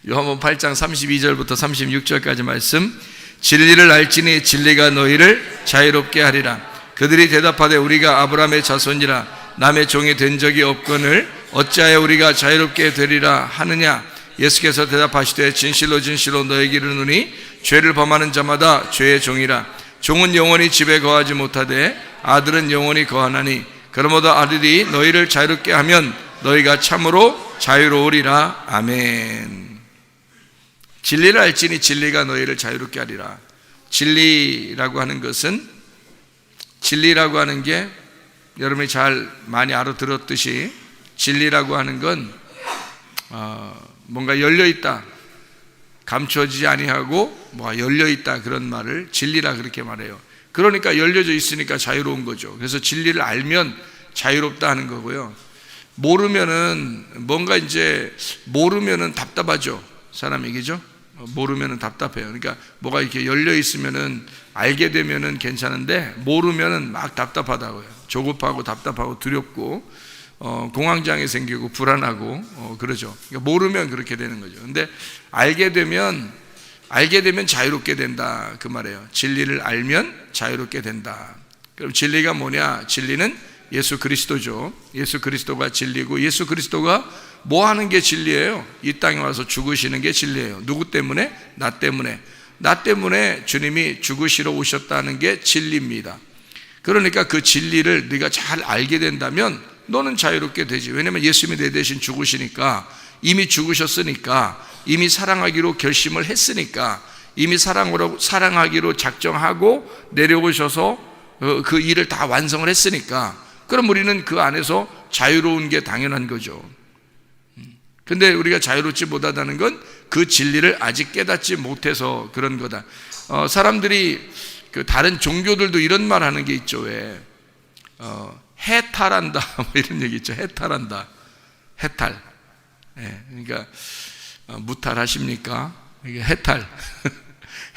요한복음 8장 32절부터 36절까지 말씀. 진리를 알지니 진리가 너희를 자유롭게 하리라. 그들이 대답하되 우리가 아브라함의 자손이라 남의 종이 된 적이 없거늘 어찌하여 우리가 자유롭게 되리라 하느냐. 예수께서 대답하시되 진실로 진실로 너희에게 이르노니 죄를 범하는 자마다 죄의 종이라. 종은 영원히 집에 거하지 못하되 아들은 영원히 거하나니 그러므로 아들이 너희를 자유롭게 하면 너희가 참으로 자유로우리라. 아멘. 진리를 알지니 진리가 너희를 자유롭게 하리라. 진리라고 하는 것은, 진리라고 하는 게 여러분이 잘 많이 알아들었듯이 진리라고 하는 건 뭔가 열려있다, 감춰지지 아니하고 뭐가 열려있다, 그런 말을 진리라 그렇게 말해요. 그러니까 열려져 있으니까 자유로운 거죠. 그래서 진리를 알면 자유롭다 하는 거고요. 모르면은 뭔가 이제 모르면은 답답하죠. 사람이, 그죠? 모르면은 답답해요. 그러니까 뭐가 이렇게 열려 있으면은 알게 되면은 괜찮은데 모르면은 막 답답하다고요. 조급하고 답답하고 두렵고 공황장애 생기고 불안하고 그러죠. 그러니까 모르면 그렇게 되는 거죠. 근데 알게 되면 자유롭게 된다, 그 말이에요. 진리를 알면 자유롭게 된다. 그럼 진리가 뭐냐? 진리는 예수 그리스도죠. 예수 그리스도가 진리고, 예수 그리스도가 뭐 하는 게 진리예요? 이 땅에 와서 죽으시는 게 진리예요. 누구 때문에? 나 때문에. 나 때문에 주님이 죽으시러 오셨다는 게 진리입니다. 그러니까 그 진리를 네가 잘 알게 된다면 너는 자유롭게 되지. 왜냐하면 예수님이 내 대신 죽으시니까, 이미 죽으셨으니까, 이미 사랑하기로 결심을 했으니까, 이미 사랑하기로 작정하고 내려오셔서 그 일을 다 완성을 했으니까, 그럼 우리는 그 안에서 자유로운 게 당연한 거죠. 근데 우리가 자유롭지 못하다는 건 그 진리를 아직 깨닫지 못해서 그런 거다. 사람들이 그 다른 종교들도 이런 말 하는 게 있죠. 왜? 해탈한다 뭐 이런 얘기 있죠. 해탈한다. 해탈. 예, 그러니까 무탈하십니까? 이게 해탈.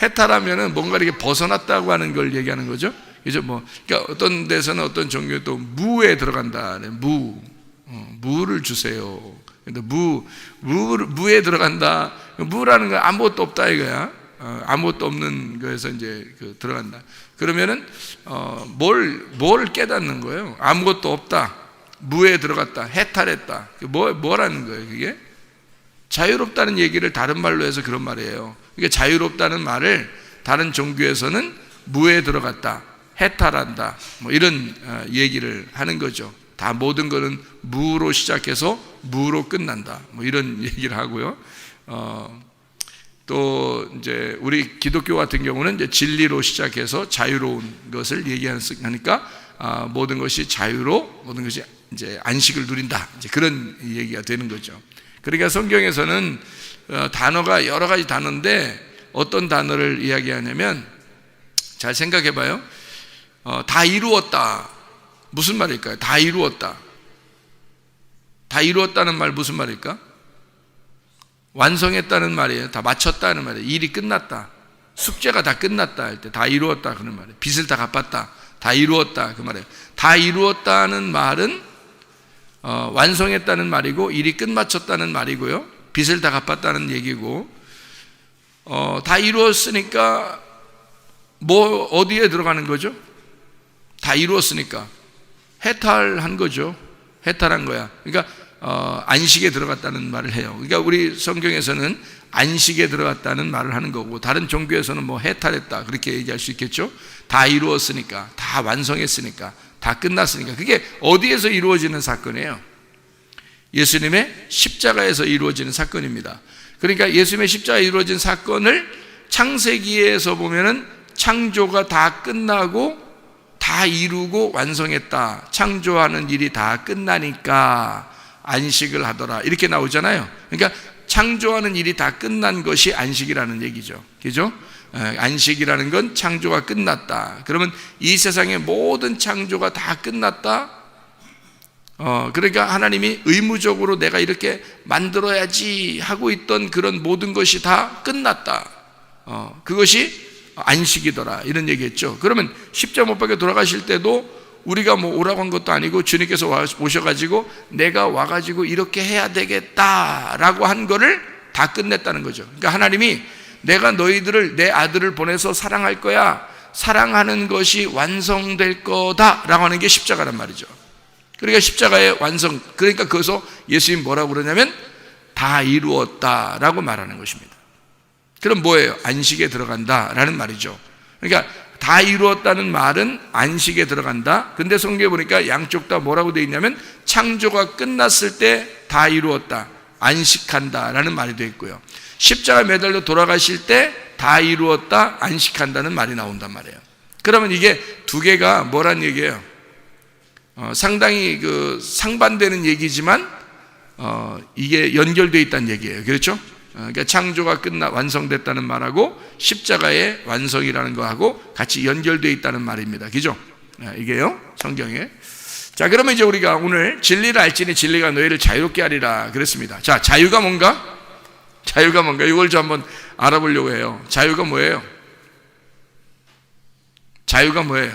해탈하면은 뭔가 이렇게 벗어났다고 하는 걸 얘기하는 거죠. 그죠? 그러니까 어떤 데서는, 어떤 종교에 또 무에 들어간다. 무를 주세요. 근데 무에 들어간다. 무라는 건 아무것도 없다 이거야. 아무것도 없는 거에서 이제 들어간다. 그러면은 뭘 깨닫는 거예요? 아무것도 없다. 무에 들어갔다. 해탈했다. 뭐라는 거예요? 그게 자유롭다는 얘기를 다른 말로 해서 그런 말이에요. 그러니까 자유롭다는 말을 다른 종교에서는 무에 들어갔다, 해탈한다, 뭐 이런 얘기를 하는 거죠. 다 모든 것은 무로 시작해서 무로 끝난다, 뭐 이런 얘기를 하고요. 또 이제 우리 기독교 같은 경우는 이제 진리로 시작해서 자유로운 것을 얘기하니까 모든 것이 자유로, 모든 것이 이제 안식을 누린다, 이제 그런 얘기가 되는 거죠. 그러니까 성경에서는 단어가 여러 가지 단어인데 어떤 단어를 이야기하냐면, 잘 생각해 봐요. 다 이루었다. 무슨 말일까요? 다 이루었다. 다 이루었다는 말 무슨 말일까? 완성했다는 말이에요. 다 마쳤다는 말이에요. 일이 끝났다. 숙제가 다 끝났다 할 때 다 이루었다 그런 말이에요. 빚을 다 갚았다. 다 이루었다 그 말이에요. 다 이루었다는 말은 완성했다는 말이고, 일이 끝마쳤다는 말이고요. 빚을 다 갚았다는 얘기고, 다 이루었으니까 뭐 어디에 들어가는 거죠? 다 이루었으니까 해탈한 거죠. 해탈한 거야. 그러니까 안식에 들어갔다는 말을 해요. 그러니까 우리 성경에서는 안식에 들어갔다는 말을 하는 거고, 다른 종교에서는 뭐 해탈했다 그렇게 얘기할 수 있겠죠. 다 이루었으니까, 다 완성했으니까, 다 끝났으니까. 그게 어디에서 이루어지는 사건이에요? 예수님의 십자가에서 이루어지는 사건입니다. 그러니까 예수님의 십자가에 이루어진 사건을 창세기에서 보면은 창조가 다 끝나고 다 이루고 완성했다. 창조하는 일이 다 끝나니까 안식을 하더라. 이렇게 나오잖아요. 그러니까 창조하는 일이 다 끝난 것이 안식이라는 얘기죠. 그죠? 안식이라는 건 창조가 끝났다. 그러면 이 세상의 모든 창조가 다 끝났다. 그러니까 하나님이 의무적으로 내가 이렇게 만들어야지 하고 있던 그런 모든 것이 다 끝났다. 그것이 안식이더라, 이런 얘기했죠. 그러면 십자가 못 박혀 돌아가실 때도 우리가 뭐 오라고 한 것도 아니고 주님께서 오셔가지고 내가 와가지고 이렇게 해야 되겠다라고 한 거를 다 끝냈다는 거죠. 그러니까 하나님이 내가 너희들을 내 아들을 보내서 사랑할 거야, 사랑하는 것이 완성될 거다라고 하는 게 십자가란 말이죠. 그러니까 십자가의 완성, 그러니까 거기서 예수님 뭐라고 그러냐면 다 이루었다라고 말하는 것입니다. 그럼 뭐예요? 안식에 들어간다라는 말이죠. 그러니까 다 이루었다는 말은 안식에 들어간다. 근데 성경에 보니까 양쪽 다 뭐라고 되어 있냐면 창조가 끝났을 때 다 이루었다, 안식한다라는 말이 되어 있고요. 십자가 매달려 돌아가실 때 다 이루었다, 안식한다는 말이 나온단 말이에요. 그러면 이게 두 개가 뭐란 얘기예요? 상당히 상반되는 얘기지만 이게 연결되어 있다는 얘기예요. 그렇죠? 그러니까 창조가 완성됐다는 말하고 십자가의 완성이라는 거하고 같이 연결되어 있다는 말입니다. 그죠? 이게요, 성경에. 자, 그러면 이제 우리가 오늘 진리를 알지니 진리가 너희를 자유롭게 하리라 그랬습니다. 자, 자유가 뭔가? 자유가 뭔가? 이걸 좀 한번 알아보려고 해요. 자유가 뭐예요? 자유가 뭐예요?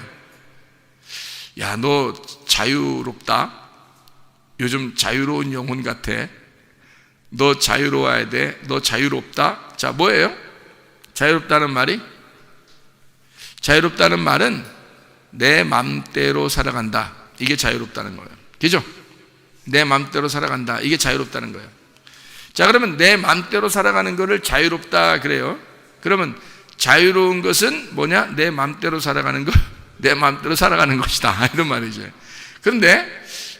야, 너 자유롭다? 요즘 자유로운 영혼 같아. 너 자유로워야 돼. 너 자유롭다? 자, 뭐예요? 자유롭다는 말이? 자유롭다는 말은 내 맘대로 살아간다. 이게 자유롭다는 거예요. 그죠? 내 맘대로 살아간다. 이게 자유롭다는 거예요. 자, 그러면 내 맘대로 살아가는 거를 자유롭다 그래요. 그러면 자유로운 것은 뭐냐? 내 맘대로 살아가는 거, 내 맘대로 살아가는 것이다, 이런 말이죠. 그런데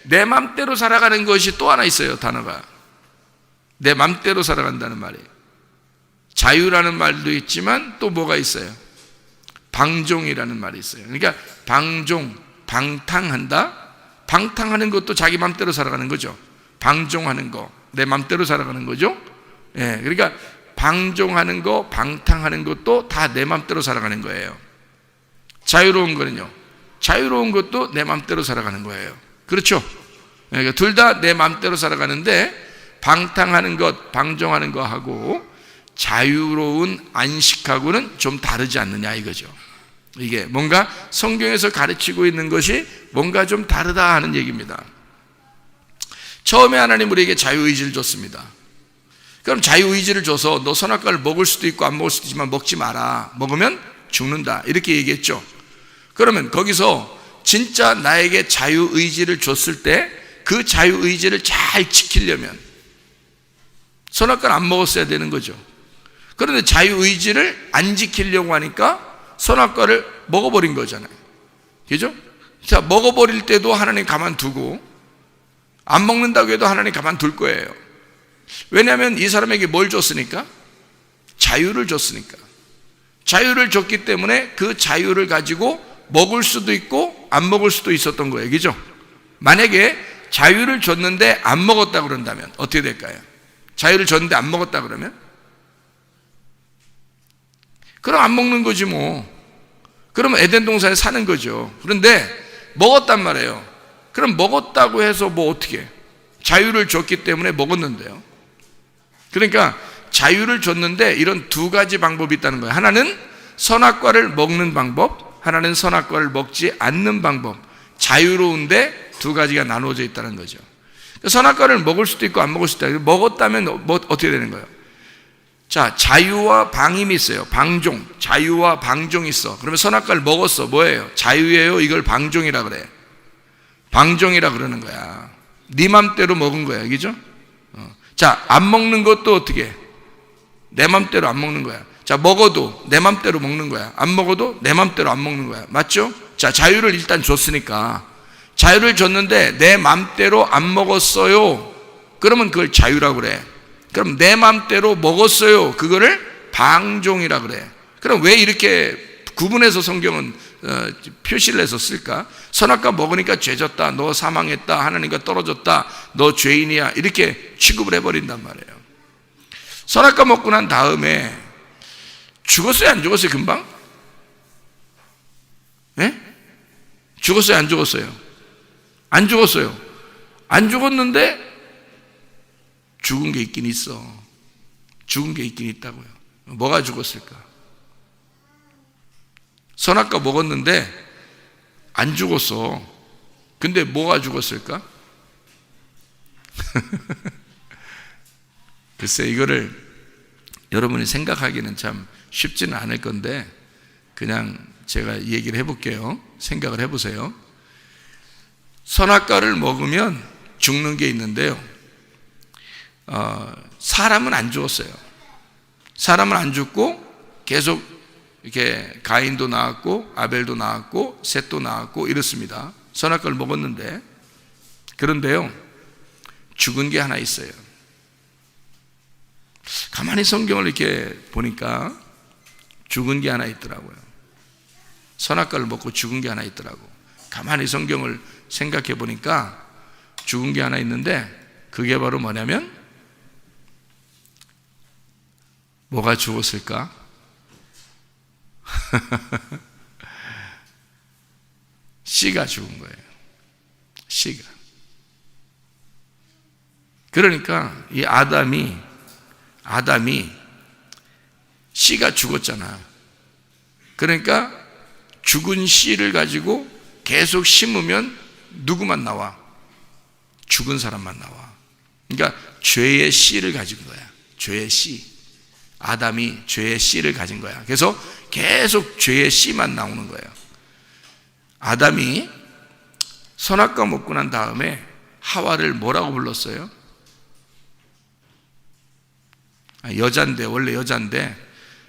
내 맘대로 살아가는 것이 또 하나 있어요. 단어가 내 맘대로 살아간다는 말이에요. 자유라는 말도 있지만 또 뭐가 있어요? 방종이라는 말이 있어요. 그러니까 방종, 방탕한다. 방탕하는 것도 자기 맘대로 살아가는 거죠. 방종하는 거, 내 맘대로 살아가는 거죠. 예, 그러니까 방종하는 거, 방탕하는 것도 다 내 맘대로 살아가는 거예요. 자유로운 거는요, 자유로운 것도 내 맘대로 살아가는 거예요. 그렇죠? 그러니까 둘 다 내 맘대로 살아가는데 방탕하는 것, 방종하는 거하고 자유로운 안식하고는 좀 다르지 않느냐 이거죠. 이게 뭔가 성경에서 가르치고 있는 것이 뭔가 좀 다르다 하는 얘기입니다. 처음에 하나님 우리에게 자유의지를 줬습니다. 그럼 자유의지를 줘서 너 선악과를 먹을 수도 있고 안 먹을 수도 있지만 먹지 마라. 먹으면 죽는다, 이렇게 얘기했죠. 그러면 거기서 진짜 나에게 자유의지를 줬을 때 그 자유의지를 잘 지키려면 선악과를 안 먹었어야 되는 거죠. 그런데 자유의지를 안 지키려고 하니까 선악과를 먹어버린 거잖아요. 그죠? 자, 먹어버릴 때도 하나님 가만두고 안 먹는다고 해도 하나님 가만둘 거예요. 왜냐하면 이 사람에게 뭘 줬으니까? 자유를 줬으니까. 자유를 줬기 때문에 그 자유를 가지고 먹을 수도 있고 안 먹을 수도 있었던 거예요. 그죠? 만약에 자유를 줬는데 안 먹었다 그런다면 어떻게 될까요? 자유를 줬는데 안 먹었다 그러면? 그럼 안 먹는 거지 뭐. 그러면 에덴 동산에 사는 거죠. 그런데 먹었단 말이에요. 그럼 먹었다고 해서 뭐 어떻게? 자유를 줬기 때문에 먹었는데요. 그러니까 자유를 줬는데 이런 두 가지 방법이 있다는 거예요. 하나는 선악과를 먹는 방법, 하나는 선악과를 먹지 않는 방법. 자유로운데 두 가지가 나누어져 있다는 거죠. 선악과를 먹을 수도 있고 안 먹을 수도 있다. 먹었다면 뭐 어떻게 되는 거예요? 자, 자유와 방임이 있어요. 방종, 자유와 방종이 있어. 그러면 선악과를 먹었어. 뭐예요? 자유예요? 이걸 방종이라 그래. 방종이라 그러는 거야. 네 맘대로 먹은 거야. 그죠? 자, 안 먹는 것도 어떻게? 내 맘대로 안 먹는 거야. 자, 먹어도 내 맘대로 먹는 거야. 안 먹어도 내 맘대로 안 먹는 거야. 맞죠? 자, 자유를 일단 줬으니까. 자유를 줬는데 내 맘대로 안 먹었어요. 그러면 그걸 자유라고 그래. 그럼 내 맘대로 먹었어요. 그거를 방종이라 그래. 그럼 왜 이렇게 구분해서 성경은 표시를 해서 쓸까? 선악과 먹으니까 죄졌다, 너 사망했다, 하나님과 떨어졌다, 너 죄인이야, 이렇게 취급을 해버린단 말이에요. 선악과 먹고 난 다음에 죽었어요, 안 죽었어요? 금방? 네? 죽었어요, 안 죽었어요? 안 죽었어요. 안 죽었는데 죽은 게 있긴 있어. 죽은 게 있긴 있다고요. 뭐가 죽었을까? 선악과 먹었는데 안 죽었어. 근데 뭐가 죽었을까? 글쎄, 이거를 여러분이 생각하기는 참 쉽지는 않을 건데 그냥 제가 얘기를 해볼게요. 생각을 해보세요. 선악과를 먹으면 죽는 게 있는데요, 사람은 안 죽었어요. 사람은 안 죽고 계속 이렇게 가인도 나왔고 아벨도 나왔고 셋도 나왔고 이렇습니다. 선악과를 먹었는데, 그런데요 죽은 게 하나 있어요. 가만히 성경을 이렇게 보니까 죽은 게 하나 있더라고요. 선악과를 먹고 죽은 게 하나 있더라고. 가만히 성경을 생각해 보니까 죽은 게 하나 있는데, 그게 바로 뭐냐면, 뭐가 죽었을까? 씨가 죽은 거예요. 씨가. 그러니까 이 아담이 씨가 죽었잖아. 그러니까 죽은 씨를 가지고 계속 심으면 누구만 나와? 죽은 사람만 나와. 그러니까 죄의 씨를 가진 거야. 죄의 씨. 아담이 죄의 씨를 가진 거야. 그래서 계속 죄의 씨만 나오는 거예요. 아담이 선악과 먹고 난 다음에 하와를 뭐라고 불렀어요? 여잔데, 원래 여잔데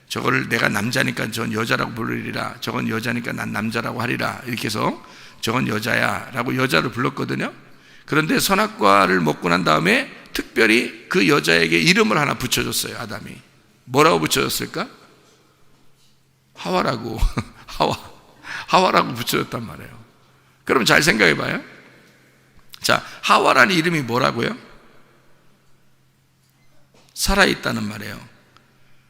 저거를 내가 남자니까 전 여자라고 부르리라, 저건 여자니까 난 남자라고 하리라, 이렇게 해서 저건 여자야 라고 여자를 불렀거든요. 그런데 선악과를 먹고 난 다음에 특별히 그 여자에게 이름을 하나 붙여줬어요. 아담이 뭐라고 붙여줬을까? 하와라고. 하와라고 붙여줬단 말이에요. 그럼 잘 생각해 봐요. 자, 하와라는 이름이 뭐라고요? 살아있다는 말이에요.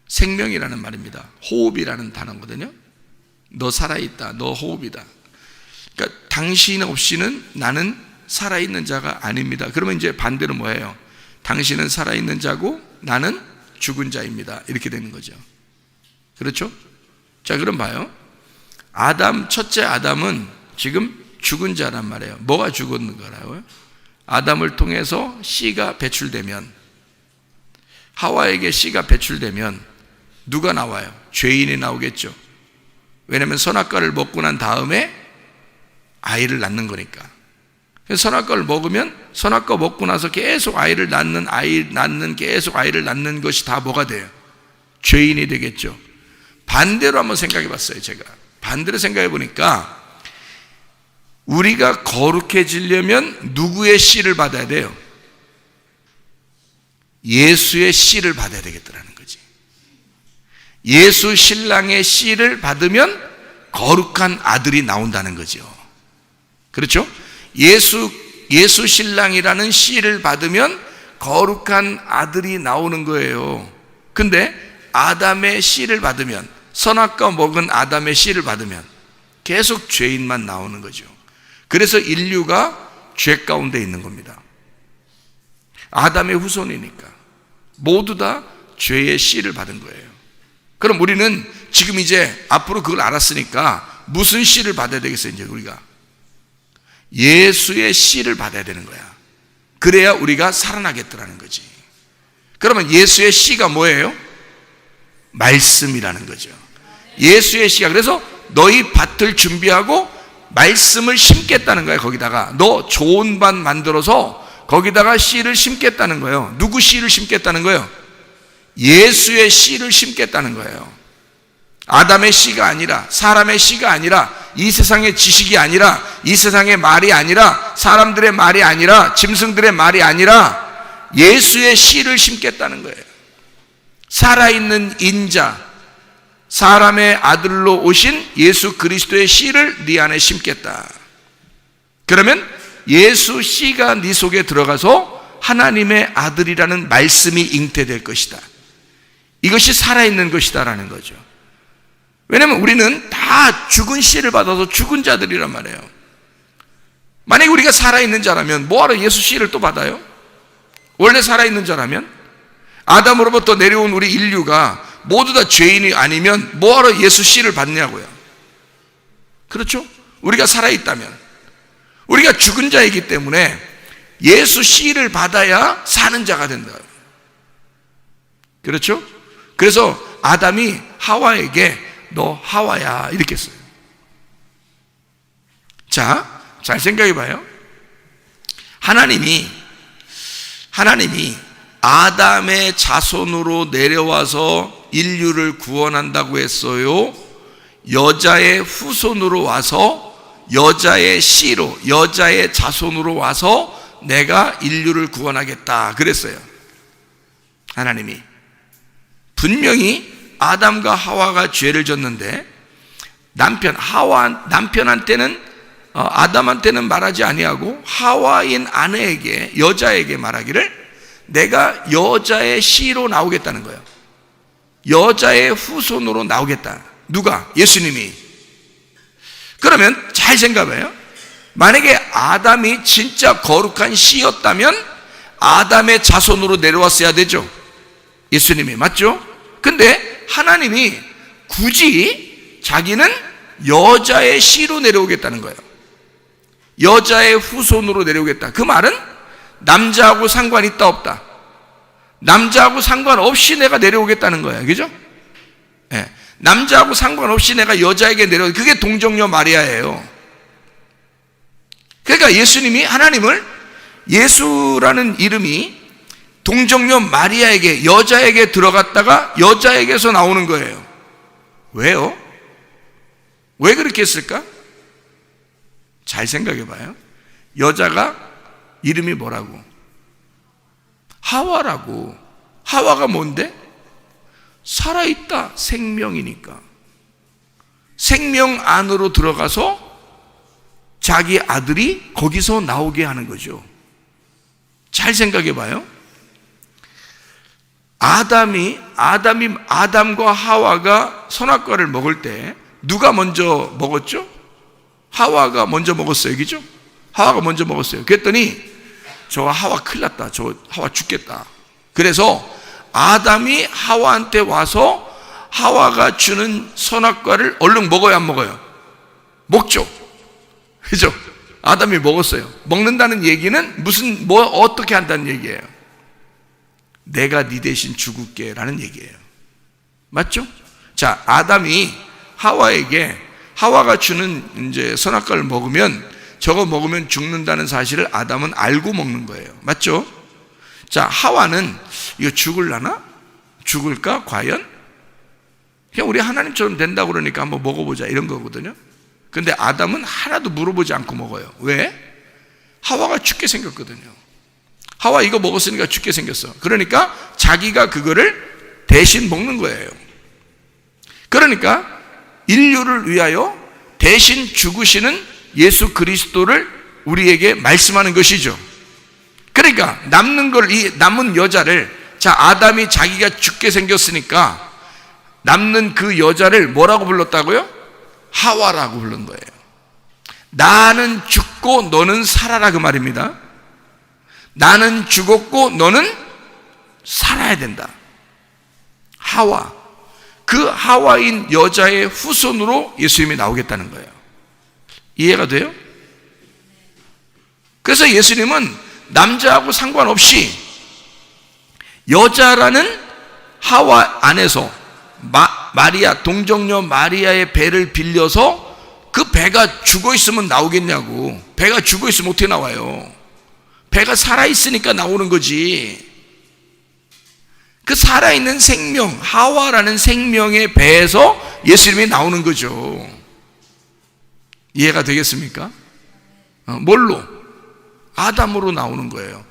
생명이라는 말입니다. 호흡이라는 단어거든요. 너 살아있다, 너 호흡이다. 그러니까 당신 없이는 나는 살아있는 자가 아닙니다. 그러면 이제 반대로 뭐예요? 당신은 살아있는 자고 나는 죽은 자입니다. 이렇게 되는 거죠. 그렇죠? 자, 그럼 봐요. 첫째 아담은 지금 죽은 자란 말이에요. 뭐가 죽은 거라고요? 아담을 통해서 씨가 배출되면, 하와에게 씨가 배출되면 누가 나와요? 죄인이 나오겠죠. 왜냐하면 선악과를 먹고 난 다음에 아이를 낳는 거니까. 선악과를 먹으면, 선악과 먹고 나서 계속 아이를 낳는 계속 아이를 낳는 것이 다 뭐가 돼요? 죄인이 되겠죠. 반대로 한번 생각해 봤어요. 제가 반대로 생각해 보니까 우리가 거룩해지려면 누구의 씨를 받아야 돼요? 예수의 씨를 받아야 되겠더라는 거지. 예수 신랑의 씨를 받으면 거룩한 아들이 나온다는 거죠. 그렇죠? 예수 신랑이라는 씨를 받으면 거룩한 아들이 나오는 거예요. 근데 아담의 씨를 받으면, 선악과 먹은 아담의 씨를 받으면 계속 죄인만 나오는 거죠. 그래서 인류가 죄 가운데 있는 겁니다. 아담의 후손이니까 모두 다 죄의 씨를 받은 거예요. 그럼 우리는 지금 이제 앞으로 그걸 알았으니까 무슨 씨를 받아야 되겠어요? 이제 우리가 예수의 씨를 받아야 되는 거야. 그래야 우리가 살아나겠더라는 거지. 그러면 예수의 씨가 뭐예요? 말씀이라는 거죠. 예수의 씨가, 그래서 너희 밭을 준비하고 말씀을 심겠다는 거야. 거기다가 너 좋은 밭 만들어서 거기다가 씨를 심겠다는 거예요. 누구 씨를 심겠다는 거예요? 예수의 씨를 심겠다는 거예요. 아담의 씨가 아니라, 사람의 씨가 아니라, 이 세상의 지식이 아니라, 이 세상의 말이 아니라, 사람들의 말이 아니라, 짐승들의 말이 아니라 예수의 씨를 심겠다는 거예요. 살아있는 인자, 사람의 아들로 오신 예수 그리스도의 씨를 네 안에 심겠다. 그러면 예수 씨가 네 속에 들어가서 하나님의 아들이라는 말씀이 잉태될 것이다. 이것이 살아있는 것이다 라는 거죠. 왜냐하면 우리는 다 죽은 씨를 받아서 죽은 자들이란 말이에요. 만약에 우리가 살아있는 자라면 뭐하러 예수 씨를 또 받아요? 원래 살아있는 자라면, 아담으로부터 내려온 우리 인류가 모두 다 죄인이 아니면 뭐하러 예수 씨를 받냐고요. 그렇죠? 우리가 살아있다면, 우리가 죽은 자이기 때문에 예수 씨를 받아야 사는 자가 된다. 그렇죠? 그래서 아담이 하와에게 너 하와야 이렇게 했어요. 자, 잘 생각해 봐요. 하나님이 아담의 자손으로 내려와서 인류를 구원한다고 했어요? 여자의 후손으로 와서 여자의 씨로, 여자의 자손으로 와서 내가 인류를 구원하겠다 그랬어요. 하나님이 분명히 아담과 하와가 죄를 졌는데 남편한테는 아담한테는 말하지 아니하고 하와인 아내에게, 여자에게 말하기를 내가 여자의 씨로 나오겠다는 거예요. 여자의 후손으로 나오겠다. 누가? 예수님이. 그러면 잘 생각해요. 만약에 아담이 진짜 거룩한 씨였다면 아담의 자손으로 내려왔어야 되죠. 예수님이. 맞죠? 근데 하나님이 굳이 자기는 여자의 씨로 내려오겠다는 거예요. 여자의 후손으로 내려오겠다. 그 말은 남자하고 상관 있다 없다? 남자하고 상관없이 내가 내려오겠다는 거예요. 그죠? 네. 남자하고 상관없이 내가 여자에게 내려오겠다. 그게 동정녀 마리아예요. 그러니까 예수님이, 하나님을, 예수라는 이름이 동정녀 마리아에게, 여자에게 들어갔다가 여자에게서 나오는 거예요. 왜요? 왜 그렇게 했을까? 잘 생각해 봐요. 여자가 이름이 뭐라고? 하와라고. 하와가 뭔데? 살아있다. 생명이니까. 생명 안으로 들어가서 자기 아들이 거기서 나오게 하는 거죠. 잘 생각해 봐요. 아담과 하와가 선악과를 먹을 때 누가 먼저 먹었죠? 하와가 먼저 먹었어요. 그죠? 하와가 먼저 먹었어요. 그랬더니 저 하와 큰일 났다. 저 하와 죽겠다. 그래서 아담이 하와한테 와서 하와가 주는 선악과를 얼른 먹어요, 안 먹어요? 먹죠. 그죠? 아담이 먹었어요. 먹는다는 얘기는 어떻게 한다는 얘기예요? 내가 네 대신 죽을게 라는 얘기예요. 맞죠? 자, 아담이 하와에게 하와가 주는 이제 선악과를 먹으면, 저거 먹으면 죽는다는 사실을 아담은 알고 먹는 거예요. 맞죠? 자, 하와는 이거 죽을라나? 죽을까? 과연? 그냥 우리 하나님처럼 된다고 그러니까 한번 먹어보자 이런 거거든요. 근데 아담은 하나도 물어보지 않고 먹어요. 왜? 하와가 죽게 생겼거든요. 하와 이거 먹었으니까 죽게 생겼어. 그러니까 자기가 그거를 대신 먹는 거예요. 그러니까 인류를 위하여 대신 죽으시는 예수 그리스도를 우리에게 말씀하는 것이죠. 그러니까 남은 여자를, 자, 아담이 자기가 죽게 생겼으니까 남는 그 여자를 뭐라고 불렀다고요? 하와라고 부른 거예요. 나는 죽고 너는 살아라 그 말입니다. 나는 죽었고 너는 살아야 된다. 하와. 그 하와인 여자의 후손으로 예수님이 나오겠다는 거예요. 이해가 돼요? 그래서 예수님은 남자하고 상관없이 여자라는 하와 안에서 마리아, 동정녀 마리아의 배를 빌려서, 그 배가 죽어 있으면 나오겠냐고. 배가 죽어 있으면 어떻게 나와요? 배가 살아있으니까 나오는 거지. 그 살아있는 생명, 하와라는 생명의 배에서 예수님이 나오는 거죠. 이해가 되겠습니까? 뭘로? 아담으로 나오는 거예요.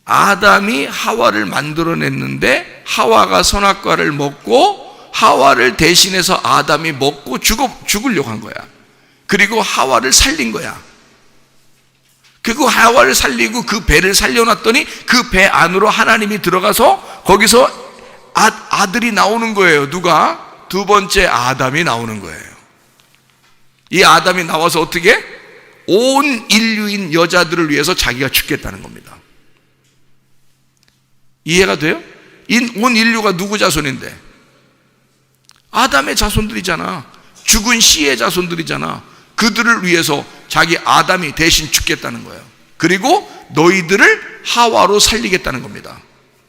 아담이 하와를 만들어냈는데 하와가 선악과를 먹고 하와를 대신해서 아담이 먹고 죽으려고 한 거야. 그리고 하와를 살린 거야. 그리고 하와를 살리고 그 배를 살려놨더니 그 배 안으로 하나님이 들어가서 거기서 아들이 나오는 거예요. 누가? 두 번째 아담이 나오는 거예요. 이 아담이 나와서 어떻게? 온 인류인 여자들을 위해서 자기가 죽겠다는 겁니다. 이해가 돼요? 온 인류가 누구 자손인데? 아담의 자손들이잖아. 죽은 씨의 자손들이잖아. 그들을 위해서 자기 아담이 대신 죽겠다는 거예요. 그리고 너희들을 하와로 살리겠다는 겁니다.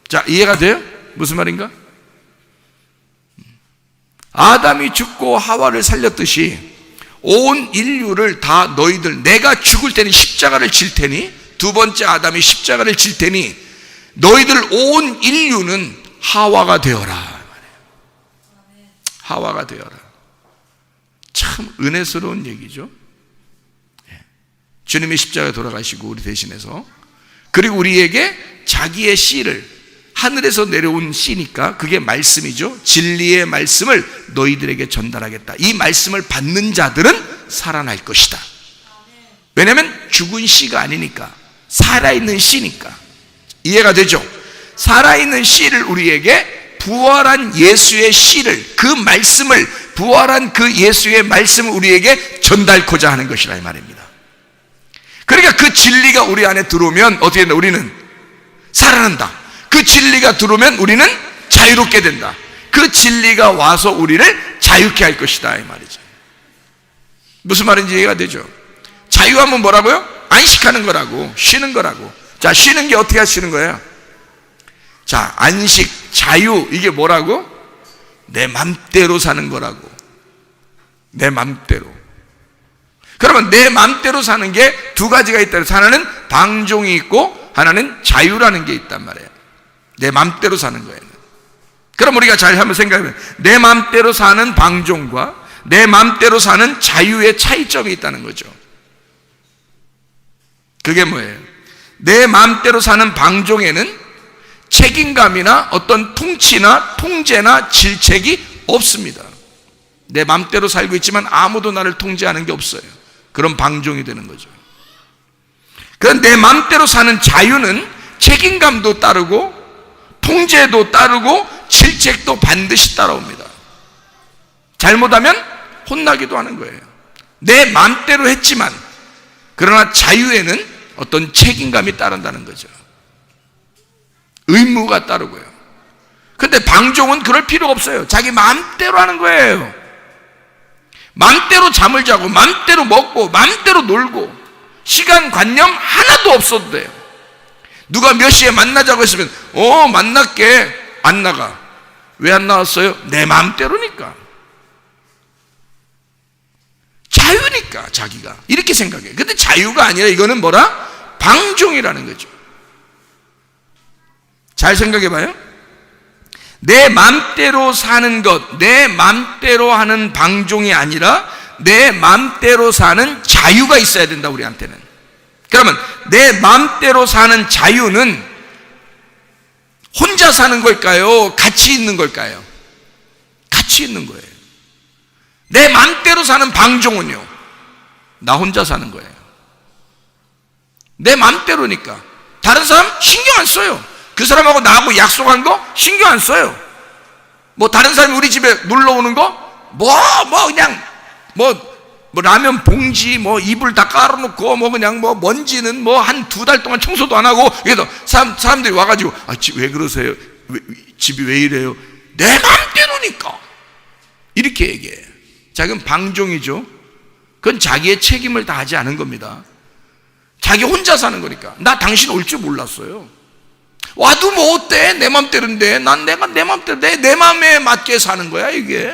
자, 이해가 돼요? 무슨 말인가? 아담이 죽고 하와를 살렸듯이 온 인류를 다 너희들, 내가 죽을 때는 십자가를 질 테니, 두 번째 아담이 십자가를 질 테니 너희들 온 인류는 하와가 되어라. 하와가 되어라. 참 은혜스러운 얘기죠. 주님이 십자가에 돌아가시고 우리 대신해서, 그리고 우리에게 자기의 씨를, 하늘에서 내려온 씨니까 그게 말씀이죠. 진리의 말씀을 너희들에게 전달하겠다. 이 말씀을 받는 자들은 살아날 것이다. 왜냐하면 죽은 씨가 아니니까, 살아있는 씨니까. 이해가 되죠? 살아있는 씨를 우리에게, 부활한 예수의 씨를, 그 말씀을, 부활한 그 예수의 말씀을 우리에게 전달코자 하는 것이라 이 말입니다. 그러니까 그 진리가 우리 안에 들어오면 어떻게 된다? 우리는 살아난다. 그 진리가 들어오면 우리는 자유롭게 된다. 그 진리가 와서 우리를 자유케 할 것이다 이 말이죠. 무슨 말인지 이해가 되죠? 자유하면 뭐라고요? 안식하는 거라고, 쉬는 거라고. 자, 쉬는 게 어떻게 쉬는 거예요? 자, 안식, 자유, 이게 뭐라고? 내 맘대로 사는 거라고. 내 맘대로. 그러면 내 맘대로 사는 게 두 가지가 있다. 하나는 방종이 있고 하나는 자유라는 게 있단 말이에요. 내 맘대로 사는 거예요. 그럼 우리가 잘 한번 생각해보면, 내 맘대로 사는 방종과 내 맘대로 사는 자유의 차이점이 있다는 거죠. 그게 뭐예요? 내 맘대로 사는 방종에는 책임감이나 어떤 통치나 통제나 질책이 없습니다. 내 맘대로 살고 있지만 아무도 나를 통제하는 게 없어요. 그런 방종이 되는 거죠. 그런데 내 맘대로 사는 자유는 책임감도 따르고 통제도 따르고 질책도 반드시 따라옵니다. 잘못하면 혼나기도 하는 거예요. 내 맘대로 했지만, 그러나 자유에는 어떤 책임감이 따른다는 거죠. 의무가 따르고요. 그런데 방종은 그럴 필요가 없어요. 자기 마음대로 하는 거예요. 마음대로 잠을 자고 마음대로 먹고 마음대로 놀고 시간관념 하나도 없어도 돼요. 누가 몇 시에 만나자고 했으면 만날게, 안 나가. 왜 안 나왔어요? 내 마음대로니까. 자유니까 자기가 이렇게 생각해요. 근데 자유가 아니라 이거는 뭐라? 방종이라는 거죠. 잘 생각해봐요. 내 맘대로 사는 것, 내 맘대로 하는 방종이 아니라 내 맘대로 사는 자유가 있어야 된다, 우리한테는. 그러면 내 맘대로 사는 자유는 혼자 사는 걸까요? 같이 있는 걸까요? 같이 있는 거예요. 내 맘대로 사는 방종은요, 나 혼자 사는 거예요. 내 맘대로니까. 다른 사람 신경 안 써요. 그 사람하고 나하고 약속한 거 신경 안 써요. 뭐 다른 사람이 우리 집에 놀러 오는 거 그냥 라면 봉지 이불 다 깔아놓고 그냥 먼지는 한 두 달 동안 청소도 안 하고, 그래서 사람들이 와가지고 왜 그러세요? 집이 왜 이래요? 내 맘대로니까 이렇게 얘기해. 자, 그건 방종이죠. 그건 자기의 책임을 다하지 않은 겁니다. 자기 혼자 사는 거니까. 나 당신 올 줄 몰랐어요. 와도 뭐 어때? 내 맘대로인데. 난 내가 내 맘대로, 내 맘에 맞게 사는 거야 이게.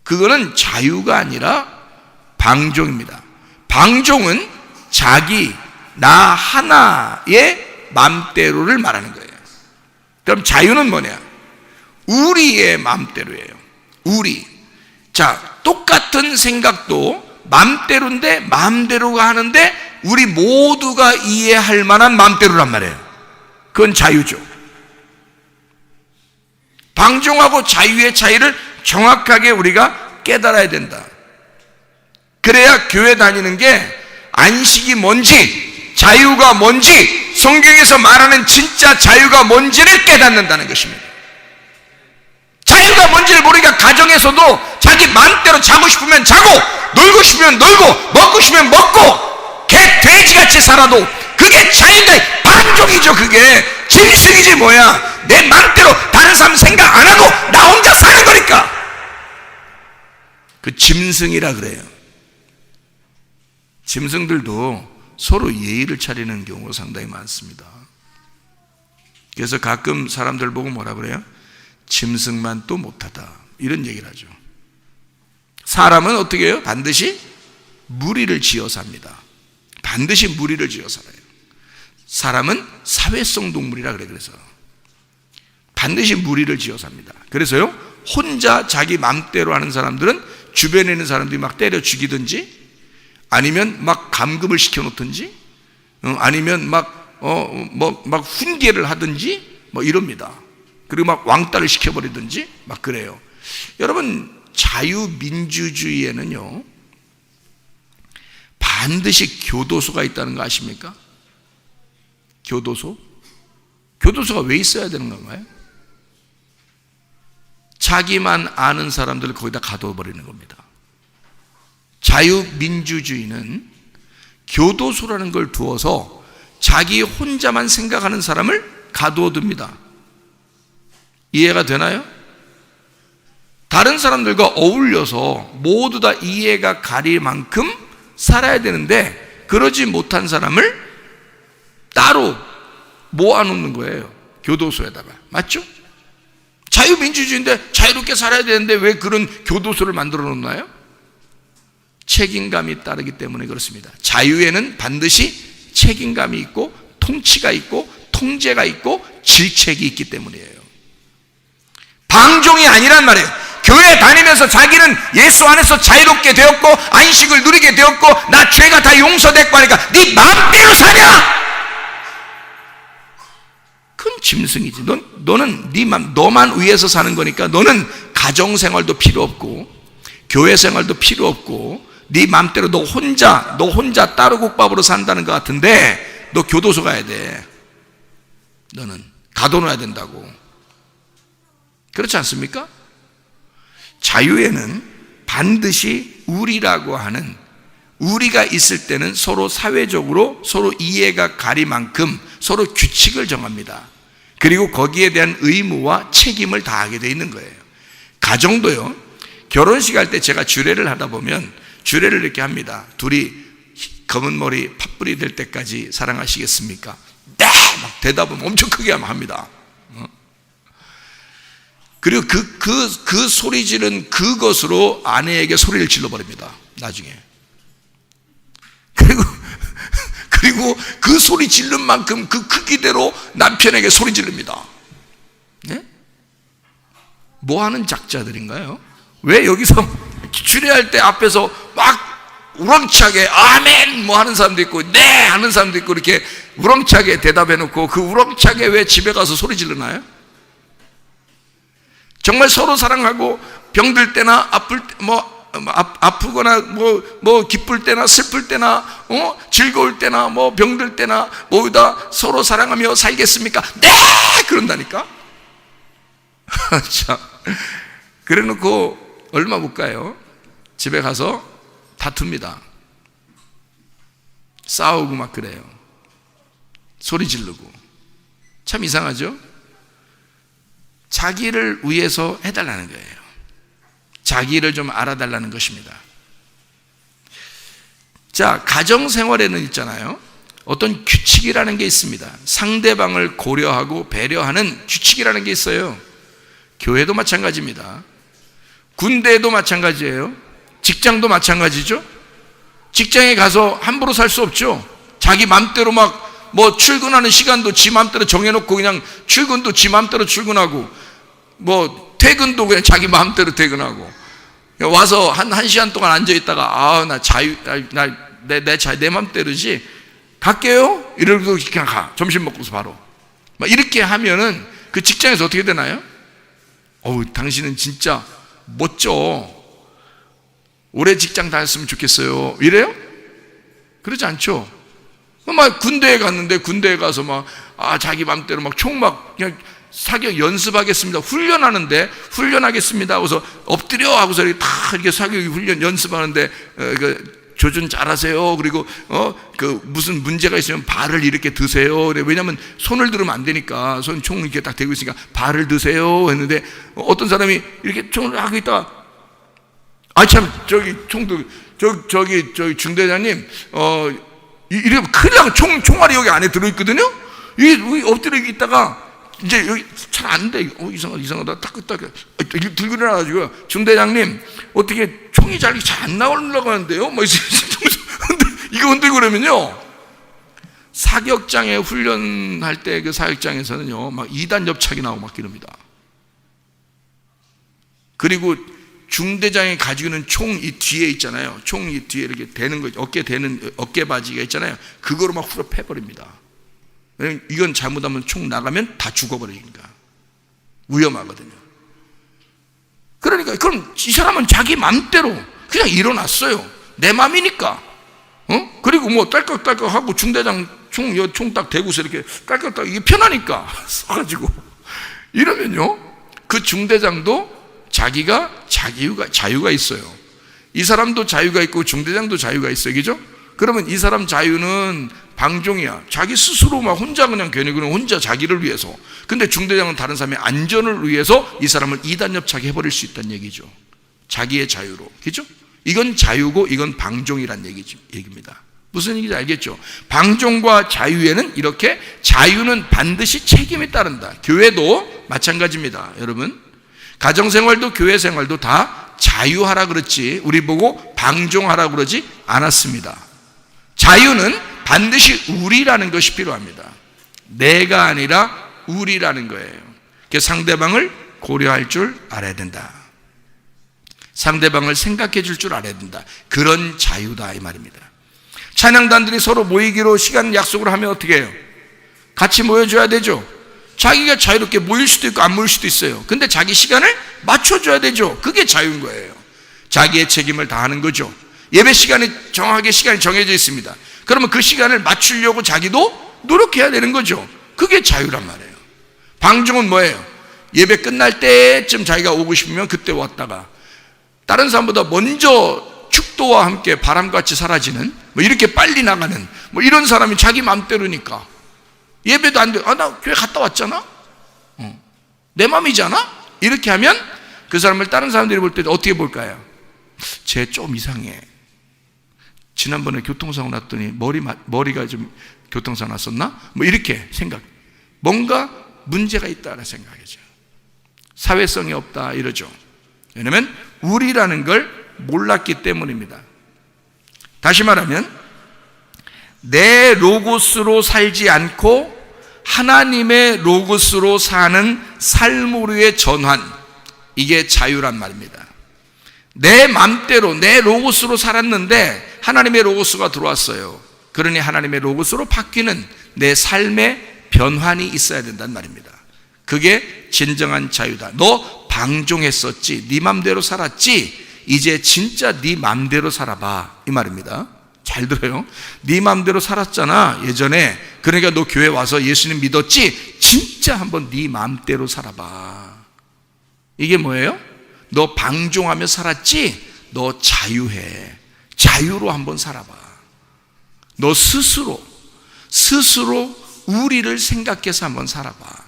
그거는 자유가 아니라 방종입니다. 방종은 나 하나의 맘대로를 말하는 거예요. 그럼 자유는 뭐냐? 우리의 맘대로예요. 우리. 자, 똑같은 생각도 맘대로인데 마음대로가 하는데 우리 모두가 이해할 만한 맘대로란 말이에요. 그건 자유죠. 방종하고 자유의 차이를 정확하게 우리가 깨달아야 된다. 그래야 교회 다니는 게 안식이 뭔지, 자유가 뭔지, 성경에서 말하는 진짜 자유가 뭔지를 깨닫는다는 것입니다. 자유가 뭔지를 모르니까 가정에서도 자기 마음대로 자고 싶으면 자고, 놀고 싶으면 놀고, 먹고 싶으면 먹고, 개 돼지같이 살아도 그게 자유인데 방종이죠. 그게 짐승이지 뭐야. 내 마음대로 다른 사람 생각 안 하고 나 혼자 사는 거니까. 그 짐승이라 그래요. 짐승들도 서로 예의를 차리는 경우가 상당히 많습니다. 그래서 가끔 사람들 보고 뭐라 그래요? 짐승만 또 못하다, 이런 얘기를 하죠. 사람은 어떻게 해요? 반드시 무리를 지어 삽니다. 반드시 무리를 지어 살아요. 사람은 사회성 동물이라 그래. 그래서 반드시 무리를 지어 삽니다. 그래서요, 혼자 자기 맘대로 하는 사람들은 주변에 있는 사람들이 막 때려 죽이든지, 아니면 막 감금을 시켜 놓든지, 아니면 막 훈계를 하든지 뭐 이럽니다. 그리고 막 왕따를 시켜버리든지 막 그래요. 여러분, 자유민주주의에는요 반드시 교도소가 있다는 거 아십니까? 교도소? 교도소가 왜 있어야 되는 건가요? 자기만 아는 사람들을 거기다 가둬버리는 겁니다. 자유민주주의는 교도소라는 걸 두어서 자기 혼자만 생각하는 사람을 가두어둡니다. 이해가 되나요? 다른 사람들과 어울려서 모두 다 이해가 가릴 만큼 살아야 되는데, 그러지 못한 사람을 따로 모아놓는 거예요. 교도소에다가. 맞죠? 자유민주주의인데 자유롭게 살아야 되는데 왜 그런 교도소를 만들어 놓나요? 책임감이 따르기 때문에 그렇습니다. 자유에는 반드시 책임감이 있고 통치가 있고 통제가 있고 질책이 있기 때문이에요. 방종이 아니란 말이에요. 교회 다니면서 자기는 예수 안에서 자유롭게 되었고 안식을 누리게 되었고 나 죄가 다 용서됐고 하니까 네 마음대로 사냐? 그건 짐승이지. 너는 네 맘, 너만 위해서 사는 거니까 너는 가정생활도 필요 없고 교회 생활도 필요 없고 네 맘대로 너 혼자 따르국밥으로 산다는 것 같은데 너 교도소 가야 돼. 너는 가둬놔야 된다고. 그렇지 않습니까? 자유에는 반드시 우리라고 하는, 우리가 있을 때는 서로 사회적으로 서로 이해가 가릴 만큼 서로 규칙을 정합니다. 그리고 거기에 대한 의무와 책임을 다하게 되어 있는 거예요. 가정도요, 결혼식 할 때 제가 주례를 하다 보면 주례를 이렇게 합니다. 둘이 검은 머리 팥불이 될 때까지 사랑하시겠습니까? 네! 막 대답은 엄청 크게 합니다. 그리고 그 소리 지른 그것으로 아내에게 소리를 질러버립니다. 나중에. 그리고 그 소리 지른 만큼 그 크기대로 남편에게 소리 지릅니다. 네? 뭐 하는 작자들인가요? 왜 여기서 주례할 때 앞에서 막 우렁차게 아멘 뭐 하는 사람도 있고 네 하는 사람도 있고 이렇게 우렁차게 대답해 놓고 그 우렁차게 왜 집에 가서 소리 지르나요? 정말 서로 사랑하고 병들 때나 아프거나 기쁠 때나 슬플 때나 즐거울 때나 병들 때나 모두 서로 사랑하며 살겠습니까? 네! 그런다니까. 자, 그래 놓고 얼마 못 가요. 집에 가서 다툽니다. 싸우고 막 그래요. 소리 지르고. 참 이상하죠? 자기를 위해서 해달라는 거예요. 자기를 좀 알아달라는 것입니다. 자, 가정생활에는 있잖아요, 어떤 규칙이라는 게 있습니다. 상대방을 고려하고 배려하는 규칙이라는 게 있어요. 교회도 마찬가지입니다. 군대도 마찬가지예요. 직장도 마찬가지죠. 직장에 가서 함부로 살 수 없죠. 자기 맘대로 출근하는 시간도 지 맘대로 정해놓고 그냥 출근도 지 맘대로 출근하고 퇴근도 그냥 자기 마음대로 퇴근하고 와서 한 시간 동안 앉아있다가 내 맘대로지 갈게요 이러고 그냥 가. 점심 먹고서 바로 이렇게 하면은 그 직장에서 어떻게 되나요? 당신은 진짜 멋져, 오래 직장 다녔으면 좋겠어요 이래요? 그러지 않죠. 군대에 갔는데 군대에 가서 자기 맘대로 총 그냥 사격 연습하겠습니다. 훈련하겠습니다. 하고서 엎드려 하고서 이렇게 이렇게 사격 훈련 연습하는데 조준 잘하세요. 그리고 무슨 문제가 있으면 발을 이렇게 드세요. 왜냐하면 손을 들으면 안 되니까 총을 이렇게 딱 대고 있으니까 발을 드세요 했는데 어떤 사람이 이렇게 총을 하고 있다가 저기 중대장님 이러면 큰일 나고 총알이 여기 안에 들어있거든요. 이 엎드려 있다가 이제 여기 잘 안 돼. 이상하다. 딱 들고 일어나가지고, 중대장님, 어떻게 총이 잘 안 나오려고 하는데요? 뭐, 이거 흔들고 그러면요. 사격장에 훈련할 때 그 사격장에서는요, 막 2단 옆차기 나오고 막 이럽니다. 그리고 중대장이 가지고 있는 총 이 뒤에 있잖아요. 총 이 뒤에 이렇게 대는 거, 어깨 대는 어깨 바지가 있잖아요. 그거로 막 후려 패버립니다. 왜냐면 이건 잘못하면 총 나가면 다 죽어버리니까. 위험하거든요. 그러니까, 그럼 이 사람은 자기 맘대로 그냥 일어났어요. 내 맘이니까. 그리고 뭐 딸깍딸깍 하고 중대장 총 딱 대고서 이렇게 딸깍딸깍 이게 편하니까 써가지고 이러면요, 그 중대장도 자기가 자유가 있어요. 이 사람도 자유가 있고 중대장도 자유가 있어요. 그죠? 그러면 이 사람 자유는 방종이야. 자기 스스로 막 혼자 그냥 괜히 혼자 자기를 위해서. 근데 중대장은 다른 사람의 안전을 위해서 이 사람을 이단협차게 해버릴 수 있다는 얘기죠. 자기의 자유로. 그죠? 이건 자유고 이건 방종이란 얘기입니다. 무슨 얘기인지 알겠죠? 방종과 자유에는 이렇게 자유는 반드시 책임이 따른다. 교회도 마찬가지입니다. 여러분, 가정생활도 교회생활도 다 자유하라 그랬지 우리 보고 방종하라 그러지 않았습니다. 자유는 반드시 우리라는 것이 필요합니다. 내가 아니라 우리라는 거예요. 그래서 상대방을 고려할 줄 알아야 된다. 상대방을 생각해 줄 줄 알아야 된다. 그런 자유다 이 말입니다. 찬양단들이 서로 모이기로 시간 약속을 하면 어떻게 해요? 같이 모여줘야 되죠. 자기가 자유롭게 모일 수도 있고 안 모일 수도 있어요. 근데 자기 시간을 맞춰줘야 되죠. 그게 자유인 거예요. 자기의 책임을 다하는 거죠. 예배 시간이 정확하게 시간이 정해져 있습니다. 그러면 그 시간을 맞추려고 자기도 노력해야 되는 거죠. 그게 자유란 말이에요. 방종은 뭐예요? 예배 끝날 때쯤 자기가 오고 싶으면 그때 왔다가 다른 사람보다 먼저 축도와 함께 바람같이 사라지는, 뭐 이렇게 빨리 나가는, 뭐 이런 사람이 자기 맘대로니까 예배도 안 돼. 나 교회 갔다 왔잖아? 내 맘이잖아? 이렇게 하면 그 사람을 다른 사람들이 볼 때 어떻게 볼까요? 쟤 좀 이상해. 지난번에 교통사고 났더니 머리가 좀 교통사고 났었나? 뭐 이렇게 생각. 뭔가 문제가 있다는 생각이죠. 사회성이 없다 이러죠. 왜냐하면 우리라는 걸 몰랐기 때문입니다. 다시 말하면 내 로고스로 살지 않고 하나님의 로고스로 사는 삶으로의 전환, 이게 자유란 말입니다. 내 맘대로 내 로고스로 살았는데 하나님의 로고스가 들어왔어요. 그러니 하나님의 로고스로 바뀌는 내 삶의 변환이 있어야 된다는 말입니다. 그게 진정한 자유다. 너 방종했었지, 네 맘대로 살았지, 이제 진짜 네 맘대로 살아봐 이 말입니다. 잘 들어요. 네 맘대로 살았잖아 예전에. 그러니까 너 교회 와서 예수님 믿었지? 진짜 한번 네 맘대로 살아봐. 이게 뭐예요? 너 방종하며 살았지? 너 자유해. 자유로 한번 살아봐. 너 스스로 우리를 생각해서 한번 살아봐.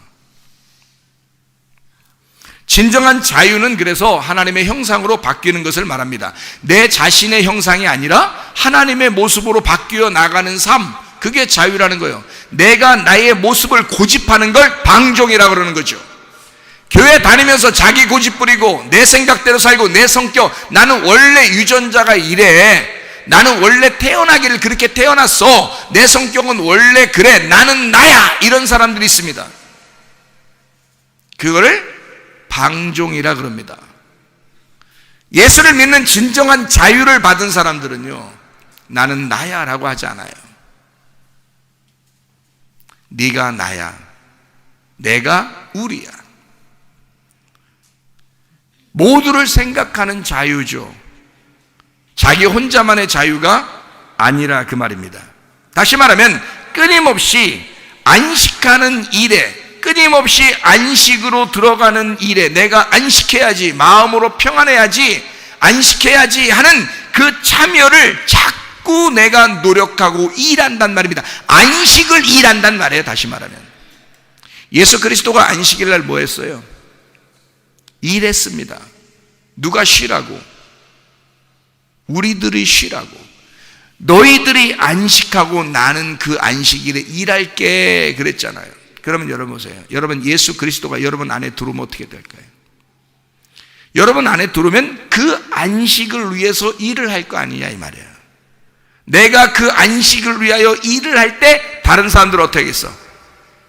진정한 자유는 그래서 하나님의 형상으로 바뀌는 것을 말합니다. 내 자신의 형상이 아니라 하나님의 모습으로 바뀌어 나가는 삶, 그게 자유라는 거예요. 내가 나의 모습을 고집하는 걸 방종이라고 그러는 거죠. 교회 다니면서 자기 고집 부리고 내 생각대로 살고 내 성격, 나는 원래 유전자가 이래, 나는 원래 태어나기를 그렇게 태어났어, 내 성격은 원래 그래, 나는 나야, 이런 사람들이 있습니다. 그거를 방종이라 그럽니다. 예수를 믿는 진정한 자유를 받은 사람들은요, 나는 나야 라고 하지 않아요. 네가 나야, 내가 우리야. 모두를 생각하는 자유죠. 자기 혼자만의 자유가 아니라 그 말입니다. 다시 말하면 끊임없이 안식하는 일에, 끊임없이 안식으로 들어가는 일에, 내가 안식해야지, 마음으로 평안해야지, 안식해야지 하는 그 참여를 자꾸 내가 노력하고 일한단 말입니다. 안식을 일한단 말이에요. 다시 말하면 예수 그리스도가 안식일 날 뭐 했어요? 일했습니다. 누가 쉬라고? 우리들이 쉬라고. 너희들이 안식하고 나는 그 안식일에 일할게 그랬잖아요. 그러면 여러분 보세요. 여러분 예수 그리스도가 여러분 안에 들어오면 어떻게 될까요? 여러분 안에 들어오면 그 안식을 위해서 일을 할 거 아니냐 이 말이에요. 내가 그 안식을 위하여 일을 할 때 다른 사람들은 어떻게 하겠어?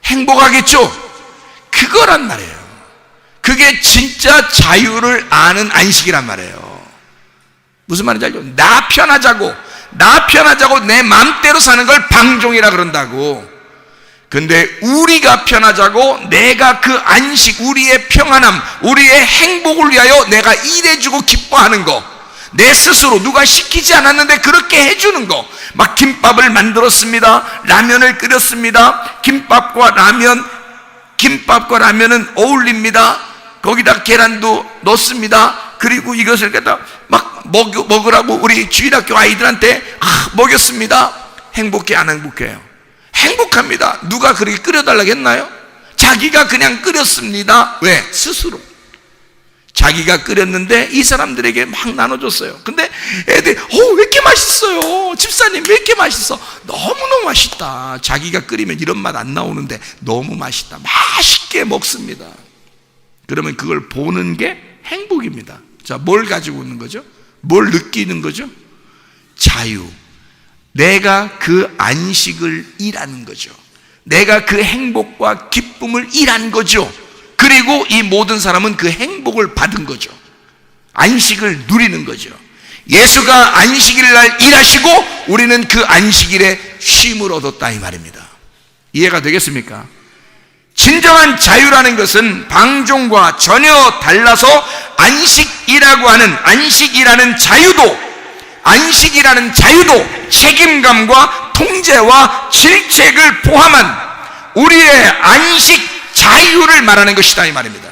행복하겠죠? 그거란 말이에요. 그게 진짜 자유를 아는 안식이란 말이에요. 무슨 말인지 알죠? 나 편하자고 내 마음대로 사는 걸 방종이라 그런다고. 근데 우리가 편하자고 내가 그 안식, 우리의 평안함, 우리의 행복을 위하여 내가 일해주고 기뻐하는 거, 내 스스로 누가 시키지 않았는데 그렇게 해주는 거. 막 김밥을 만들었습니다. 라면을 끓였습니다. 김밥과 라면은 어울립니다. 거기다 계란도 넣습니다. 그리고 이것을 갖다 막 먹으라고 우리 주일학교 아이들한테 먹였습니다. 행복해 안 행복해요? 행복합니다. 누가 그렇게 끓여달라고 했나요? 자기가 그냥 끓였습니다. 왜? 스스로 자기가 끓였는데 이 사람들에게 막 나눠줬어요. 근데 애들이 왜 이렇게 맛있어요? 집사님 왜 이렇게 맛있어? 너무너무 맛있다. 자기가 끓이면 이런 맛 안 나오는데 너무 맛있다. 맛있게 먹습니다. 그러면 그걸 보는 게 행복입니다. 자, 뭘 가지고 있는 거죠? 뭘 느끼는 거죠? 자유. 내가 그 안식을 일하는 거죠. 내가 그 행복과 기쁨을 일한 거죠. 그리고 이 모든 사람은 그 행복을 받은 거죠. 안식을 누리는 거죠. 예수가 안식일 날 일하시고 우리는 그 안식일에 쉼을 얻었다 이 말입니다. 이해가 되겠습니까? 진정한 자유라는 것은 방종과 전혀 달라서 안식이라는 자유도 책임감과 통제와 질책을 포함한 우리의 안식 자유를 말하는 것이다 이 말입니다.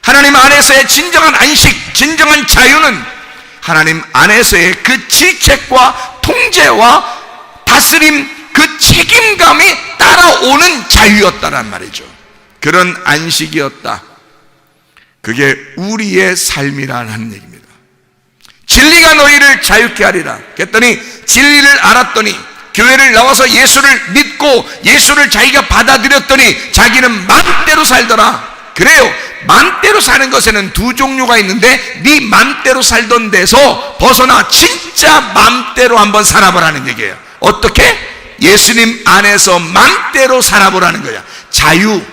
하나님 안에서의 진정한 안식, 진정한 자유는 하나님 안에서의 그 질책과 통제와 다스림, 그 책임감이 따라오는 자유였다란 말이죠. 그런 안식이었다. 그게 우리의 삶이라는 얘기입니다. 진리가 너희를 자유케 하리라 그랬더니 진리를 알았더니 교회를 나와서 예수를 믿고 예수를 자기가 받아들였더니 자기는 마음대로 살더라. 그래요. 마음대로 사는 것에는 두 종류가 있는데 네 마음대로 살던 데서 벗어나 진짜 마음대로 한번 살아보라는 얘기예요. 어떻게? 예수님 안에서 마음대로 살아보라는 거야. 자유.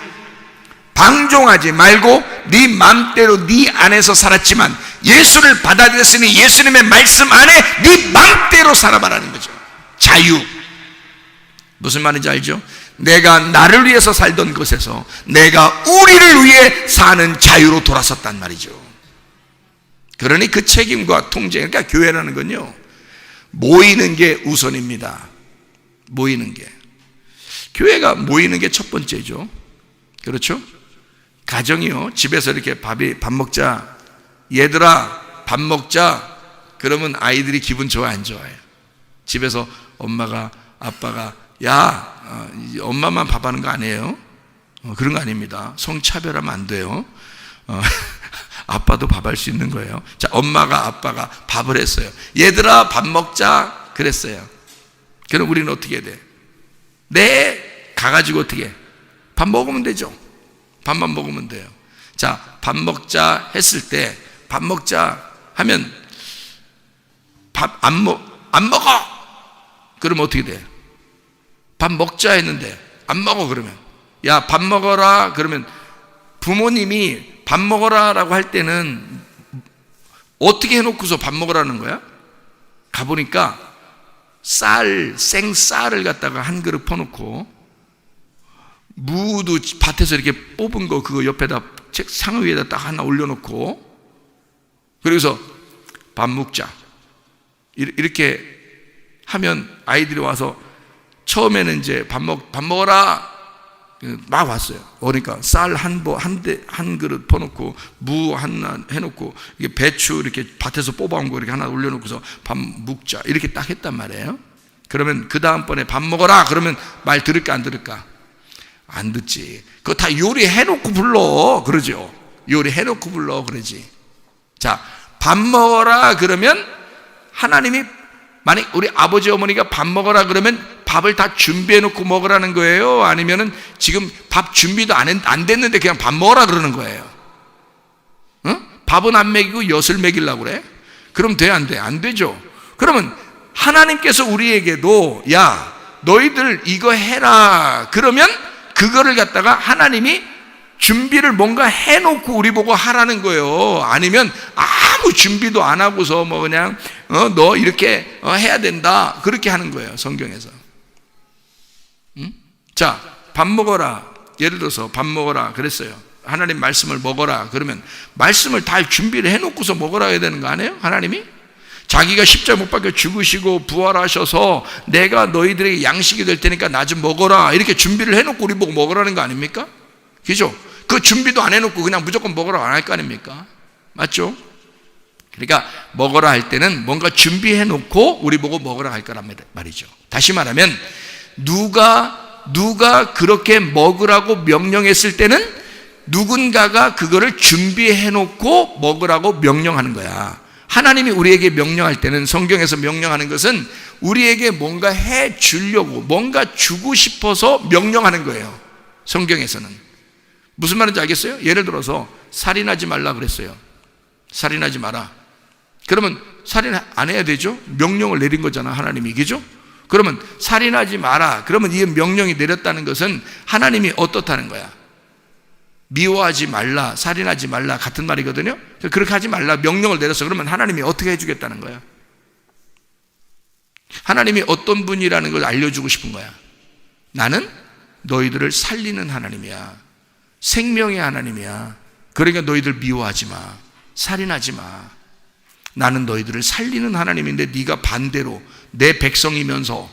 방종하지 말고 네 마음대로 네 안에서 살았지만 예수를 받아들였으니 예수님의 말씀 안에 네 마음대로 살아봐라는 거죠. 자유. 무슨 말인지 알죠? 내가 나를 위해서 살던 곳에서 내가 우리를 위해 사는 자유로 돌아섰단 말이죠. 그러니 그 책임과 통제, 그러니까 교회라는 건요, 모이는 게 우선입니다. 모이는 게. 교회가 모이는 게 첫 번째죠. 그렇죠? 가정이요, 집에서 이렇게 밥 먹자, 얘들아 밥 먹자, 그러면 아이들이 기분 좋아 안 좋아요? 집에서 엄마가 아빠가 야 엄마만 밥하는 거 아니에요? 그런 거 아닙니다. 성차별하면 안 돼요. 아빠도 밥할 수 있는 거예요. 자, 엄마가 아빠가 밥을 했어요. 얘들아 밥 먹자 그랬어요. 그럼 우리는 어떻게 해야 돼? 네, 가가지고 어떻게 해? 밥 먹으면 되죠. 밥만 먹으면 돼요. 자, 밥 먹자 했을 때 밥 먹자 하면 밥 안 먹어. 그러면 어떻게 돼? 밥 먹자 했는데 안 먹어. 그러면 야 밥 먹어라. 그러면 부모님이 밥 먹어라라고 할 때는 어떻게 해놓고서 밥 먹으라는 거야? 가보니까 생쌀을 갖다가 한 그릇 퍼놓고 무도 밭에서 이렇게 뽑은 거 그거 옆에다 상을 위에다 딱 하나 올려놓고 그래서 밥 먹자 이렇게 하면 아이들이 와서 처음에는 이제 밥 먹어라 막 왔어요. 그러니까 쌀 한 그릇 퍼놓고 무 하나 해놓고 이게 배추 이렇게 밭에서 뽑아온 거 이렇게 하나 올려놓고서 밥 먹자 이렇게 딱 했단 말이에요. 그러면 그 다음번에 밥 먹어라 그러면 말 들을까 안 들을까? 안 듣지. 그거 다 요리해놓고 불러 그러죠. 요리해놓고 불러 그러지. 자, 밥 먹어라 그러면 하나님이 만약 우리 아버지 어머니가 밥 먹어라 그러면 밥을 다 준비해 놓고 먹으라는 거예요? 아니면은 지금 밥 준비도 안 됐는데 그냥 밥 먹으라 그러는 거예요? 밥은 안 먹이고 엿을 먹이려고 그래? 그럼 돼, 안 돼? 안 되죠. 그러면 하나님께서 우리에게도 야, 너희들 이거 해라 그러면 그거를 갖다가 하나님이 준비를 뭔가 해놓고 우리 보고 하라는 거예요. 아니면 아무 준비도 안 하고서 뭐 그냥 너 이렇게 해야 된다 그렇게 하는 거예요, 성경에서. 자, 밥 먹어라. 예를 들어서 밥 먹어라 그랬어요. 하나님 말씀을 먹어라 그러면 말씀을 다 준비를 해놓고서 먹으라 해야 되는 거 아니에요? 하나님이 자기가 십자가 못 박혀 죽으시고 부활하셔서 내가 너희들에게 양식이 될 테니까 나 좀 먹어라 이렇게 준비를 해놓고 우리 보고 먹으라는 거 아닙니까? 그죠? 그 준비도 안 해놓고 그냥 무조건 먹으라 안 할 거 아닙니까? 맞죠? 그러니까 먹으라 할 때는 뭔가 준비해놓고 우리 보고 먹으라 할 거란 말이죠. 다시 말하면 누가 그렇게 먹으라고 명령했을 때는 누군가가 그거를 준비해놓고 먹으라고 명령하는 거야. 하나님이 우리에게 명령할 때는, 성경에서 명령하는 것은 우리에게 뭔가 해 주려고, 뭔가 주고 싶어서 명령하는 거예요. 성경에서는. 무슨 말인지 알겠어요? 예를 들어서 살인하지 말라 그랬어요. 살인하지 마라. 그러면 살인 안 해야 되죠? 명령을 내린 거잖아, 하나님이. 그죠? 그러면 살인하지 마라. 그러면 이 명령이 내렸다는 것은 하나님이 어떻다는 거야? 미워하지 말라, 살인하지 말라 같은 말이거든요. 그렇게 하지 말라 명령을 내렸어. 그러면 하나님이 어떻게 해주겠다는 거야? 하나님이 어떤 분이라는 걸 알려주고 싶은 거야. 나는 너희들을 살리는 하나님이야. 생명의 하나님이야. 그러니까 너희들 미워하지 마, 살인하지 마. 나는 너희들을 살리는 하나님인데 네가 반대로 내 백성이면서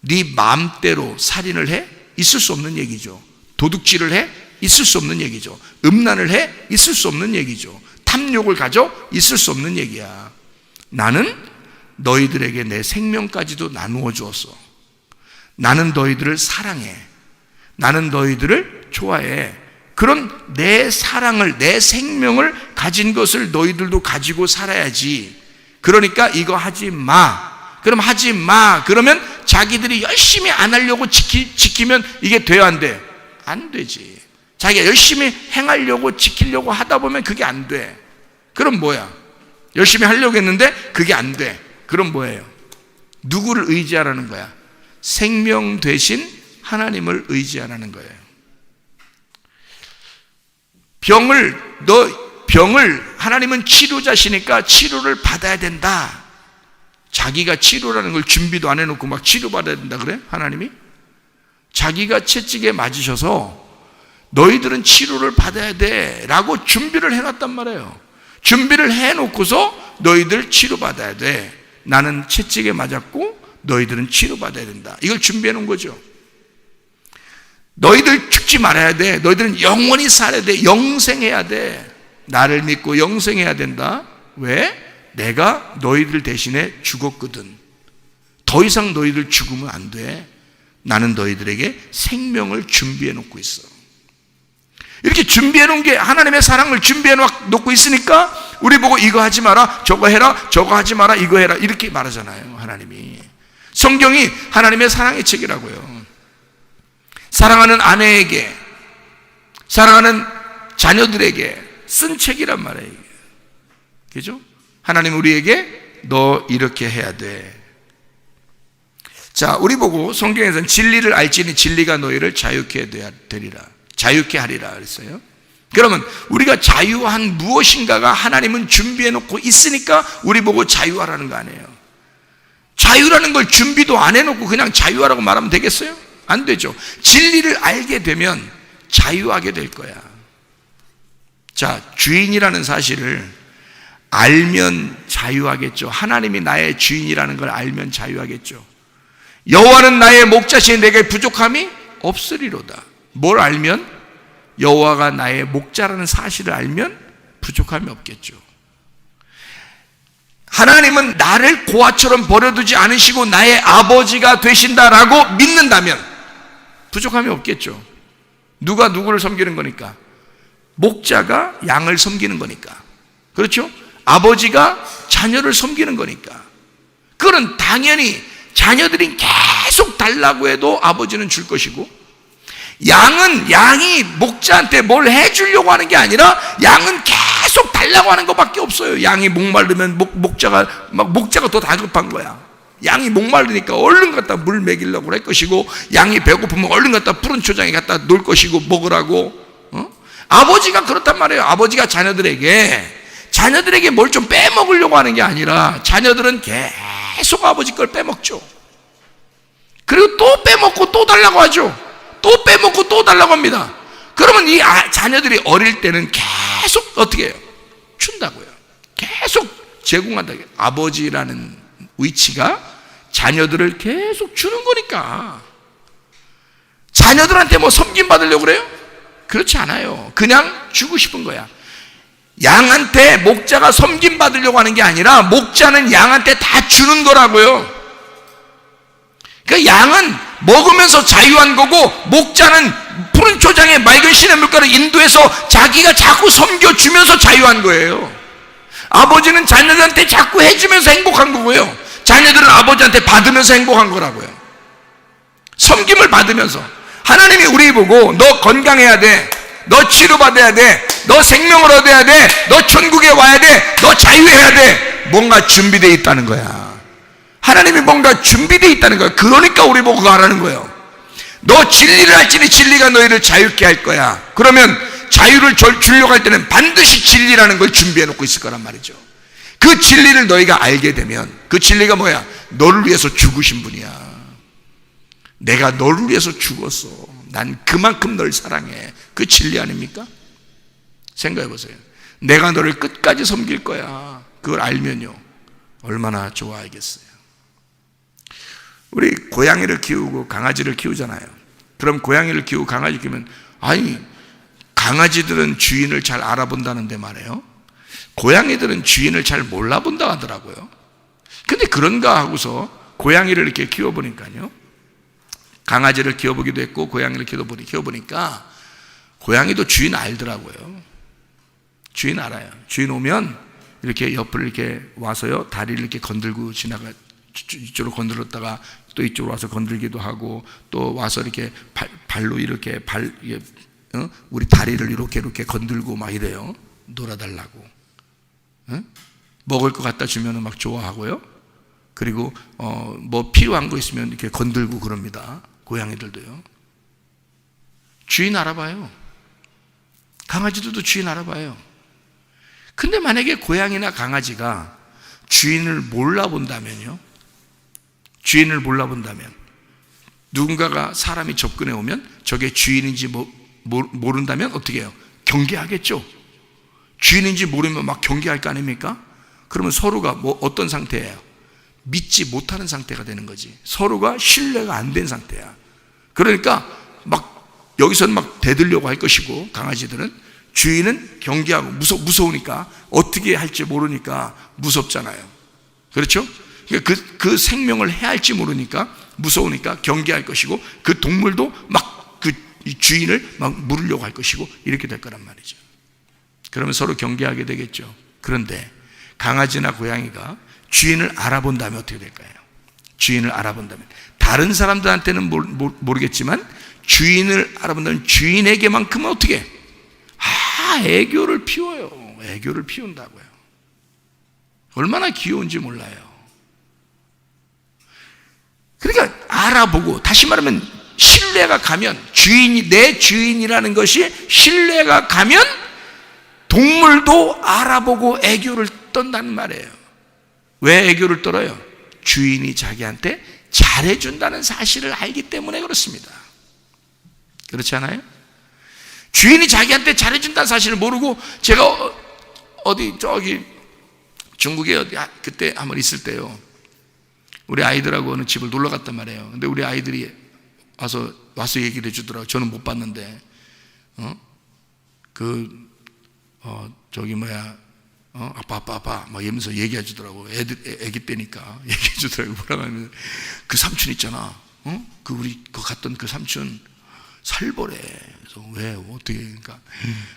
네 마음대로 살인을 해? 있을 수 없는 얘기죠. 도둑질을 해? 있을 수 없는 얘기죠. 음란을 해? 있을 수 없는 얘기죠. 탐욕을 가져? 있을 수 없는 얘기야. 나는 너희들에게 내 생명까지도 나누어 주었어. 나는 너희들을 사랑해. 나는 너희들을 좋아해. 그런 내 사랑을, 내 생명을 가진 것을 너희들도 가지고 살아야지. 그러니까 이거 하지 마. 그럼 하지 마. 그러면 자기들이 열심히 안 하려고 지키면 이게 돼야 안 돼? 안 되지. 자기가 열심히 행하려고 지키려고 하다 보면 그게 안 돼. 그럼 뭐야? 열심히 하려고 했는데 그게 안 돼. 그럼 뭐예요? 누구를 의지하라는 거야? 생명 되신 하나님을 의지하라는 거예요. 병을 하나님은 치료자시니까 치료를 받아야 된다. 자기가 치료라는 걸 준비도 안 해놓고 막 치료받아야 된다 그래? 하나님이? 자기가 채찍에 맞으셔서 너희들은 치료를 받아야 돼 라고 준비를 해놨단 말이에요. 준비를 해놓고서 너희들 치료받아야 돼. 나는 채찍에 맞았고 너희들은 치료받아야 된다. 이걸 준비해 놓은 거죠. 너희들 죽지 말아야 돼. 너희들은 영원히 살아야 돼. 영생해야 돼. 나를 믿고 영생해야 된다. 왜? 내가 너희들 대신에 죽었거든. 더 이상 너희들 죽으면 안 돼. 나는 너희들에게 생명을 준비해 놓고 있어. 이렇게 준비해 놓은 게 하나님의 사랑을 준비해 놓고 있으니까 우리 보고 이거 하지 마라, 저거 해라, 저거 하지 마라, 이거 해라 이렇게 말하잖아요. 하나님이. 성경이 하나님의 사랑의 책이라고요. 사랑하는 아내에게, 사랑하는 자녀들에게 쓴 책이란 말이에요. 그죠? 하나님 우리에게 너 이렇게 해야 돼. 자, 우리 보고 성경에서는 진리를 알지니 진리가 너희를 자유케 되리라, 자유케 하리라 그랬어요. 그러면 우리가 자유한 무엇인가가 하나님은 준비해 놓고 있으니까 우리 보고 자유하라는 거 아니에요. 자유라는 걸 준비도 안 해놓고 그냥 자유하라고 말하면 되겠어요? 안 되죠. 진리를 알게 되면 자유하게 될 거야. 자, 주인이라는 사실을 알면 자유하겠죠. 하나님이 나의 주인이라는 걸 알면 자유하겠죠. 여호와는 나의 목자시니 내게 부족함이 없으리로다. 뭘 알면? 여호와가 나의 목자라는 사실을 알면 부족함이 없겠죠. 하나님은 나를 고아처럼 버려두지 않으시고 나의 아버지가 되신다라고 믿는다면 부족함이 없겠죠. 누가 누구를 섬기는 거니까? 목자가 양을 섬기는 거니까. 그렇죠? 아버지가 자녀를 섬기는 거니까. 그건 당연히 자녀들이 계속 달라고 해도 아버지는 줄 것이고, 양이 목자한테 뭘 해주려고 하는 게 아니라 양은 계속 달라고 하는 것밖에 없어요. 양이 목마르면 목자가 더 다급한 거야. 양이 목마르니까 얼른 갖다 물 먹이려고 할 것이고, 양이 배고프면 얼른 갖다 푸른 초장에 갖다 놓을 것이고 먹으라고. 아버지가 그렇단 말이에요. 아버지가 자녀들에게 뭘 좀 빼먹으려고 하는 게 아니라 자녀들은 계속 아버지 걸 빼먹죠. 그리고 또 빼먹고 또 달라고 하죠. 또 빼먹고 또 달라고 합니다. 그러면 이 자녀들이 어릴 때는 계속 어떻게 해요? 준다고요. 계속 제공한다. 아버지라는 위치가 자녀들을 계속 주는 거니까. 자녀들한테 뭐 섬김 받으려고 그래요? 그렇지 않아요. 그냥 주고 싶은 거야. 양한테 목자가 섬김 받으려고 하는 게 아니라 목자는 양한테 다 주는 거라고요. 그러니까 양은 먹으면서 자유한 거고, 목자는 푸른 초장에 맑은 시냇물가를 인도해서 자기가 자꾸 섬겨주면서 자유한 거예요. 아버지는 자녀들한테 자꾸 해주면서 행복한 거고요, 자녀들은 아버지한테 받으면서 행복한 거라고요. 섬김을 받으면서. 하나님이 우리 보고 너 건강해야 돼, 너 치료받아야 돼, 너 생명을 얻어야 돼, 너 천국에 와야 돼, 너 자유해야 돼, 뭔가 준비되어 있다는 거야. 하나님이 뭔가 준비되어 있다는 거야. 그러니까 우리 보고 그거 하라는 거예요. 너 진리를 알지니 진리가 너희를 자유케 할 거야. 그러면 자유를 주려고 할 때는 반드시 진리라는 걸 준비해 놓고 있을 거란 말이죠. 그 진리를 너희가 알게 되면, 그 진리가 뭐야? 너를 위해서 죽으신 분이야. 내가 너를 위해서 죽었어. 난 그만큼 널 사랑해. 그 진리 아닙니까? 생각해 보세요. 내가 너를 끝까지 섬길 거야. 그걸 알면요, 얼마나 좋아하겠어요. 우리 고양이를 키우고 강아지를 키우잖아요. 그럼 고양이를 키우고 강아지를 키우면, 아니, 강아지들은 주인을 잘 알아본다는데 말이에요, 고양이들은 주인을 잘 몰라본다 하더라고요. 근데 그런가 하고서 고양이를 이렇게 키워보니까요, 강아지를 키워보기도 했고 고양이를 키워보니까 고양이도 주인 알더라고요. 주인 알아요. 주인 오면 이렇게 옆을 이렇게 와서요, 다리를 이렇게 건들고 이쪽으로 건들었다가 또 이쪽으로 와서 건들기도 하고, 또 와서 이렇게 발로 이렇게 우리 다리를 이렇게 건들고 막 이래요. 놀아달라고. 먹을 거 갖다 주면 막 좋아하고요. 그리고 뭐 필요한 거 있으면 이렇게 건들고 그럽니다. 고양이들도요. 주인 알아봐요. 강아지들도 주인 알아봐요. 근데 만약에 고양이나 강아지가 주인을 몰라본다면요, 주인을 몰라본다면, 누군가가 사람이 접근해 오면 저게 주인인지 모른다면 어떻게 해요? 경계하겠죠. 주인인지 모르면 막 경계할 거 아닙니까? 그러면 서로가 뭐 어떤 상태예요? 믿지 못하는 상태가 되는 거지. 서로가 신뢰가 안 된 상태야. 그러니까 막 여기서는 막 대들려고 할 것이고, 강아지들은, 주인은 경계하고 무서우니까, 어떻게 할지 모르니까 무섭잖아요. 그렇죠? 그 생명을 해할지 모르니까 무서우니까 경계할 것이고, 그 동물도 막 그 주인을 막 물으려고 할 것이고, 이렇게 될 거란 말이죠. 그러면 서로 경계하게 되겠죠. 그런데 강아지나 고양이가 주인을 알아본다면 어떻게 될까요? 주인을 알아본다면, 다른 사람들한테는 모르겠지만 주인을 알아본다면 주인에게만큼은 어떻게? 애교를 피워요. 애교를 피운다고요. 얼마나 귀여운지 몰라요. 그러니까 알아보고, 다시 말하면 신뢰가 가면, 내 주인이라는 것이 신뢰가 가면 동물도 알아보고 애교를 떤다는 말이에요. 왜 애교를 떨어요? 주인이 자기한테 잘해준다는 사실을 알기 때문에 그렇습니다. 그렇지 않아요? 주인이 자기한테 잘해준다는 사실을 모르고, 제가 저기 중국에 그때 한번 있을 때요, 우리 아이들하고 어느 집을 놀러 갔단 말이에요. 근데 우리 아이들이 와서 얘기를 해주더라고요. 저는 못 봤는데, 아빠 막 이러면서 얘기해 주더라고. 애기 때니까 얘기해 주더라고. 뭐라고 하면, 그 삼촌 있잖아, 그 우리 갔던 그 삼촌, 살벌해. 그래서 왜 어떻게, 그러니까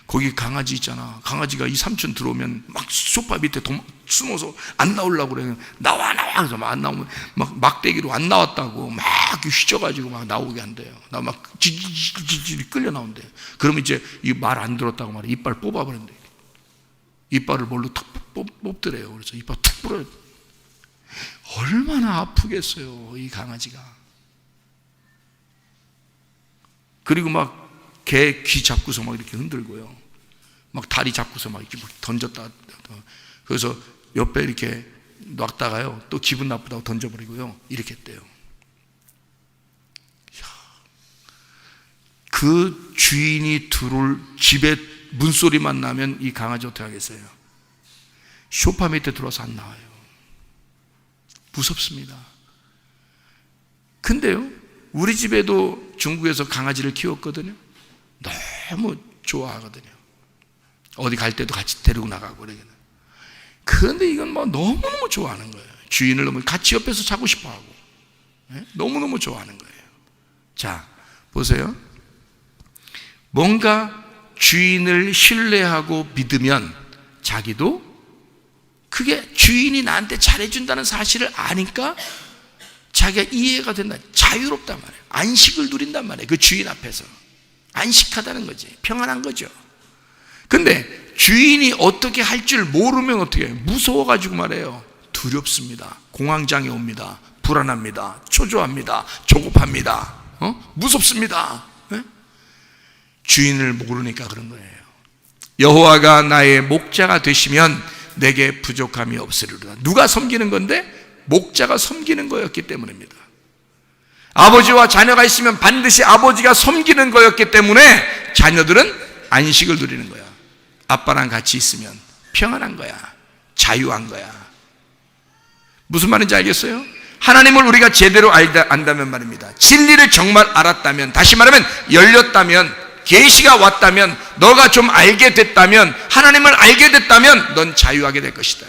거기 강아지 있잖아. 강아지가 이 삼촌 들어오면 막 소파 밑에 숨어서 안 나오려고 그래. 나와 그래서 막 안 나오면 막 막대기로 안 나왔다고 막 휘져가지고 막 나오게 한대요. 나 막 지지지지 끌려 나온대. 그러면 이제 이 말 안 들었다고 말해. 이빨 뽑아버린대. 이빨을 뭘로 툭 뽑더래요. 그래서 이빨 툭 부러져. 얼마나 아프겠어요, 이 강아지가. 그리고 막 개 귀 잡고서 막 이렇게 흔들고요. 막 다리 잡고서 막 이렇게 던졌다. 그래서 옆에 이렇게 놨다가요, 또 기분 나쁘다고 던져버리고요. 이렇게 했대요. 그 주인이 들어올 집에 문소리만 나면 이 강아지 어떻게 하겠어요? 소파 밑에 들어와서 안 나와요. 무섭습니다. 근데요, 우리 집에도 중국에서 강아지를 키웠거든요. 너무 좋아하거든요. 어디 갈 때도 같이 데리고 나가고 그러거든요. 그런데 이건 뭐 너무너무 좋아하는 거예요. 주인을 너무 같이 옆에서 자고 싶어 하고, 너무너무 좋아하는 거예요. 자, 보세요. 뭔가 주인을 신뢰하고 믿으면 자기도 그게 주인이 나한테 잘해준다는 사실을 아니까 자기가 이해가 된다. 자유롭단 말이에요. 안식을 누린단 말이에요. 그 주인 앞에서 안식하다는 거지. 평안한 거죠. 근데 주인이 어떻게 할 줄 모르면 어떻게 해요? 무서워가지고 말해요. 두렵습니다. 공황장애 옵니다. 불안합니다. 초조합니다. 조급합니다. 무섭습니다. 네? 주인을 모르니까 그런 거예요. 여호와가 나의 목자가 되시면 내게 부족함이 없으리로다. 누가 섬기는 건데? 목자가 섬기는 거였기 때문입니다. 아버지와 자녀가 있으면 반드시 아버지가 섬기는 거였기 때문에 자녀들은 안식을 누리는 거야. 아빠랑 같이 있으면 평안한 거야. 자유한 거야. 무슨 말인지 알겠어요? 하나님을 우리가 제대로 안다면 말입니다. 진리를 정말 알았다면, 다시 말하면 열렸다면, 계시가 왔다면, 너가 좀 알게 됐다면, 하나님을 알게 됐다면 넌 자유하게 될 것이다.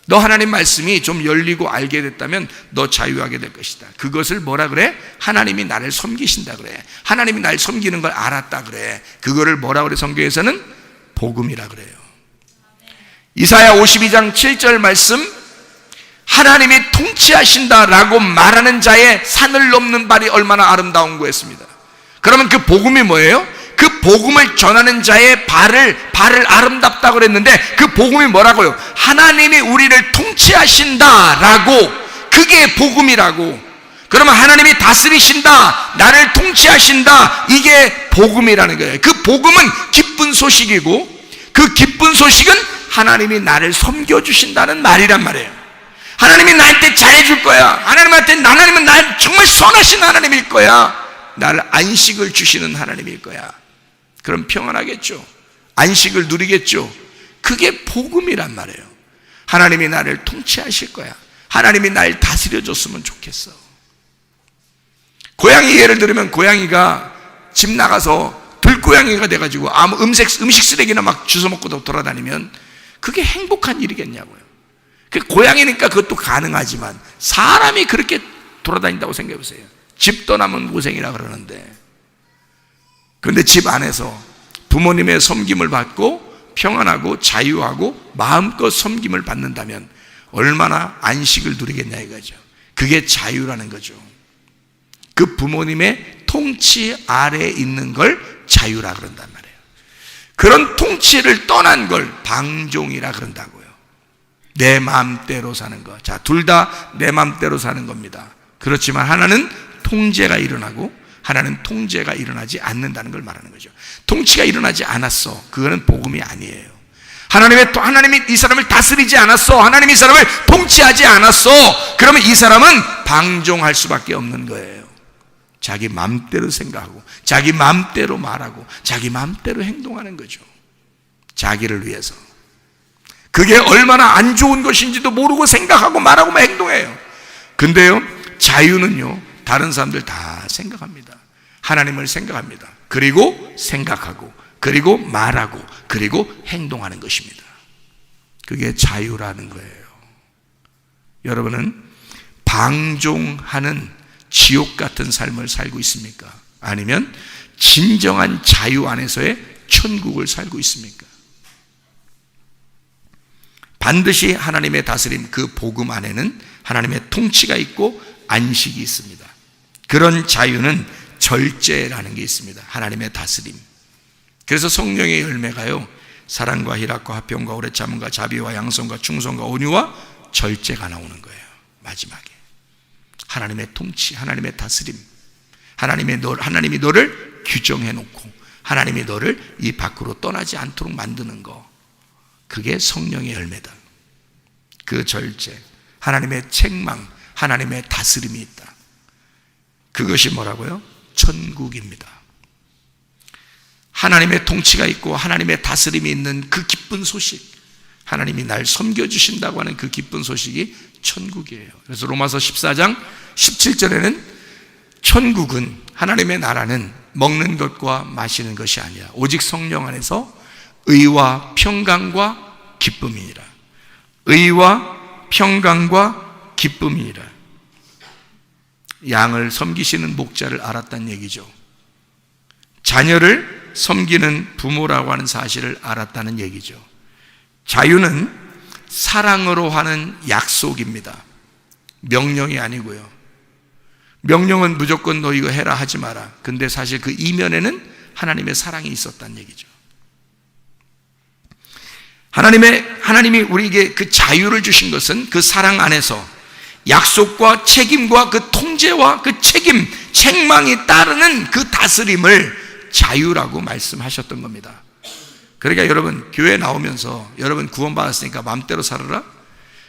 너 하나님 말씀이 좀 열리고 알게 됐다면 너 자유하게 될 것이다. 그것을 뭐라 그래? 하나님이 나를 섬기신다 그래. 하나님이 날 섬기는 걸 알았다 그래. 그거를 뭐라 그래? 성경에서는 복음이라 그래요. 이사야 52장 7절 말씀, 하나님이 통치하신다라고 말하는 자의 산을 넘는 발이 얼마나 아름다운 거였습니다. 그러면 그 복음이 뭐예요? 그 복음을 전하는 자의 발을 아름답다고 그랬는데 그 복음이 뭐라고요? 하나님이 우리를 통치하신다라고, 그게 복음이라고. 그러면 하나님이 다스리신다, 나를 통치하신다, 이게 복음이라는 거예요. 그 복음은 기쁜 소식이고, 그 기쁜 소식은 하나님이 나를 섬겨주신다는 말이란 말이에요. 하나님이 나한테 잘해줄 거야. 하나님은 나 정말 선하신 하나님일 거야. 나를 안식을 주시는 하나님일 거야. 그럼 평안하겠죠. 안식을 누리겠죠. 그게 복음이란 말이에요. 하나님이 나를 통치하실 거야. 하나님이 날 다스려줬으면 좋겠어. 고양이 예를 들면, 고양이가 집 나가서 들고양이가 돼가지고 아무 음식 쓰레기나 막 주워 먹고 돌아다니면 그게 행복한 일이겠냐고요. 고양이니까 그것도 가능하지만 사람이 그렇게 돌아다닌다고 생각해 보세요. 집 떠나면 고생이라 그러는데, 그런데 집 안에서 부모님의 섬김을 받고 평안하고 자유하고 마음껏 섬김을 받는다면 얼마나 안식을 누리겠냐 이거죠. 그게 자유라는 거죠. 그 부모님의 통치 아래에 있는 걸 자유라 그런단 말이에요. 그런 통치를 떠난 걸 방종이라 그런다고요. 내 마음대로 사는 거. 자, 둘 다 내 마음대로 사는 겁니다. 그렇지만 하나는 통제가 일어나고 하나는 통제가 일어나지 않는다는 걸 말하는 거죠. 통치가 일어나지 않았어. 그거는 복음이 아니에요. 하나님이 이 사람을 다스리지 않았어. 하나님이 이 사람을 통치하지 않았어. 그러면 이 사람은 방종할 수밖에 없는 거예요. 자기 마음대로 생각하고 자기 마음대로 말하고 자기 마음대로 행동하는 거죠. 자기를 위해서. 그게 얼마나 안 좋은 것인지도 모르고 생각하고 말하고 행동해요. 근데요, 자유는요, 다른 사람들 다 생각합니다. 하나님을 생각합니다. 그리고 생각하고, 그리고 말하고, 그리고 행동하는 것입니다. 그게 자유라는 거예요. 여러분은 방종하는 지옥 같은 삶을 살고 있습니까? 아니면 진정한 자유 안에서의 천국을 살고 있습니까? 반드시 하나님의 다스림, 그 복음 안에는 하나님의 통치가 있고 안식이 있습니다. 그런 자유는 절제라는 게 있습니다. 하나님의 다스림. 그래서 성령의 열매가요, 사랑과 희락과 화평과 오래 참음과 자비와 양성과 충성과 온유와 절제가 나오는 거예요. 마지막에 하나님의 통치, 하나님의 다스림, 하나님이 너를 규정해 놓고 하나님이 너를 이 밖으로 떠나지 않도록 만드는 거, 그게 성령의 열매다. 그 절제, 하나님의 책망, 하나님의 다스림이 있다. 그것이 뭐라고요? 천국입니다. 하나님의 통치가 있고 하나님의 다스림이 있는 그 기쁜 소식, 하나님이 날 섬겨주신다고 하는 그 기쁜 소식이 천국이에요. 그래서 로마서 14장 17절에는 천국은, 하나님의 나라는 먹는 것과 마시는 것이 아니라 오직 성령 안에서 의와 평강과 기쁨이니라. 의와 평강과 기쁨이니라. 양을 섬기시는 목자를 알았다는 얘기죠. 자녀를 섬기는 부모라고 하는 사실을 알았다는 얘기죠. 자유는 사랑으로 하는 약속입니다. 명령이 아니고요. 명령은 무조건 너 이거 해라 하지 마라. 근데 사실 그 이면에는 하나님의 사랑이 있었다는 얘기죠. 하나님이 우리에게 그 자유를 주신 것은 그 사랑 안에서 약속과 책임과 그 통제와 그 책망이 따르는 그 다스림을 자유라고 말씀하셨던 겁니다. 그러니까 여러분, 교회 나오면서 여러분 구원받았으니까 마음대로 살아라?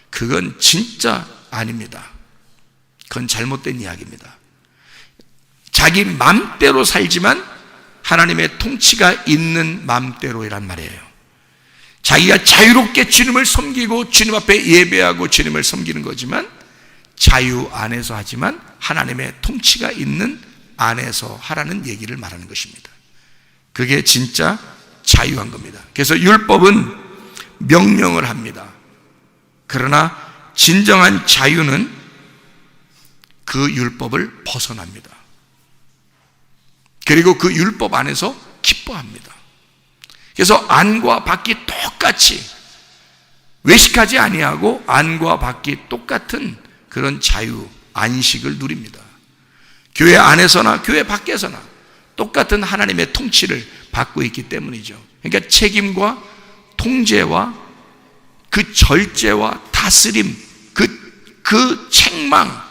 그건 진짜 아닙니다. 그건 잘못된 이야기입니다. 자기 마음대로 살지만 하나님의 통치가 있는 마음대로이란 말이에요. 자기가 자유롭게 주님을 섬기고 주님 앞에 예배하고 주님을 섬기는 거지만 자유 안에서 하지만 하나님의 통치가 있는 안에서 하라는 얘기를 말하는 것입니다. 그게 진짜 자유한 겁니다. 그래서 율법은 명령을 합니다. 그러나 진정한 자유는 그 율법을 벗어납니다. 그리고 그 율법 안에서 기뻐합니다. 그래서 안과 밖이 똑같이 외식하지 아니하고 안과 밖이 똑같은 그런 자유, 안식을 누립니다. 교회 안에서나 교회 밖에서나 똑같은 하나님의 통치를 받고 있기 때문이죠. 그러니까 책임과 통제와 그 절제와 다스림, 그 책망,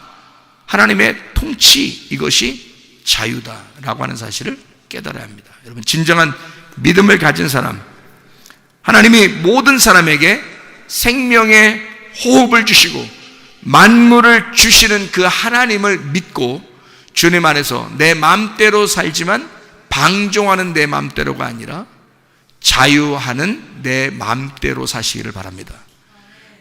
하나님의 통치, 이것이 자유다라고 하는 사실을 깨달아야 합니다. 여러분, 진정한 믿음을 가진 사람, 하나님이 모든 사람에게 생명의 호흡을 주시고 만물을 주시는 그 하나님을 믿고 주님 안에서 내 마음대로 살지만 방종하는 내 마음대로가 아니라 자유하는 내 마음대로 사시기를 바랍니다.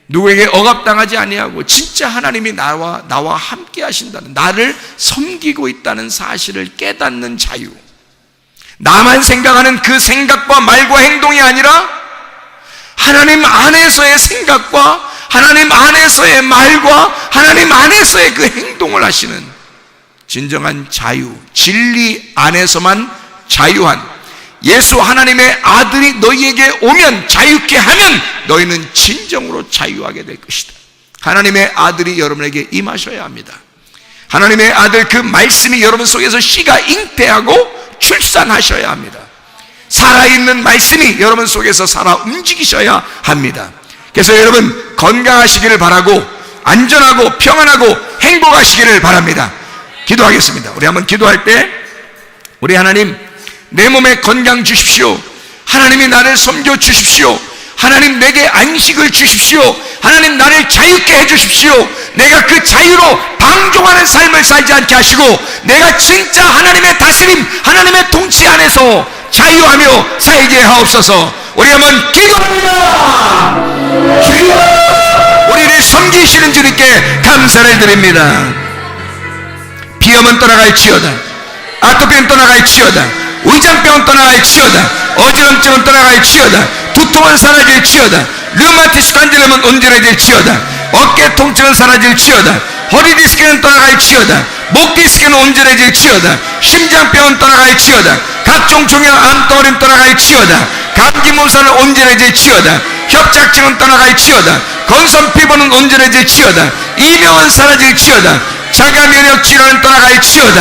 누구에게 억압당하지 아니하고 진짜 하나님이 나와 함께 하신다는, 나를 섬기고 있다는 사실을 깨닫는 자유, 나만 생각하는 그 생각과 말과 행동이 아니라 하나님 안에서의 생각과 하나님 안에서의 말과 하나님 안에서의 그 행동을 하시는 진정한 자유, 진리 안에서만 자유한 예수 하나님의 아들이 너희에게 오면, 자유케 하면 너희는 진정으로 자유하게 될 것이다. 하나님의 아들이 여러분에게 임하셔야 합니다. 하나님의 아들, 그 말씀이 여러분 속에서 씨가 잉태하고 출산하셔야 합니다. 살아있는 말씀이 여러분 속에서 살아 움직이셔야 합니다. 그래서 여러분 건강하시기를 바라고 안전하고 평안하고 행복하시기를 바랍니다. 기도하겠습니다. 우리 한번 기도할 때, 우리 하나님, 내 몸에 건강 주십시오. 하나님이 나를 섬겨 주십시오. 하나님, 내게 안식을 주십시오. 하나님, 나를 자유케 해주십시오. 내가 그 자유로 방종하는 삶을 살지 않게 하시고 내가 진짜 하나님의 다스림, 하나님의 통치 안에서 자유하며 살게 하옵소서. 우리 한번 기도합니다. 주여, 우리를 섬기시는 주님께 감사를 드립니다. 비염은 떠나갈지어다, 아토피는 떠나갈지어다, 위장병은 떠나갈지어다, 어지럼증은 떠나갈지어다, 두통은 사라질지어다, 류마티스 관절염은 온전해질지어다, 어깨 통증은 사라질지어다, 허리 디스크는 떠나갈지어다. 목 디스크는 온전해질지어다. 심장병은 떠나갈지어다. 각종 종양 암덩어리는 떠나갈지어다. 감기 몸살은 온전해질지어다. 협착증은 떠나갈지어다. 건선 피부는 온전해질지어다. 이명은 사라질지어다. 자가 면역 질환은 떠나갈지어다.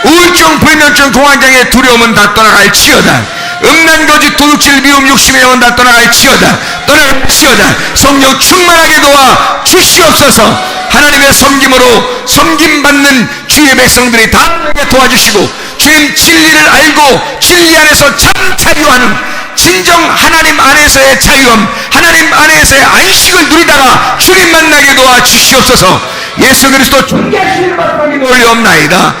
우울증, 불면증, 공황장애, 두려움은 다 떠나갈지어다. 음란, 거짓, 도둑질, 미움, 욕심의 영은 다 떠나갈지어다. 떠나갈지어다. 성령 충만하게 도와 주시옵소서. 하나님의 섬김으로 섬김받는 주의 백성들이 다 도와주시고, 주님 진리를 알고 진리 안에서 참 자유하는 진정 하나님 안에서의 자유함, 하나님 안에서의 안식을 누리다가 주님 만나게 도와 주시옵소서. 예수 그리스도 존귀하신 이름으로 올려옵나이다.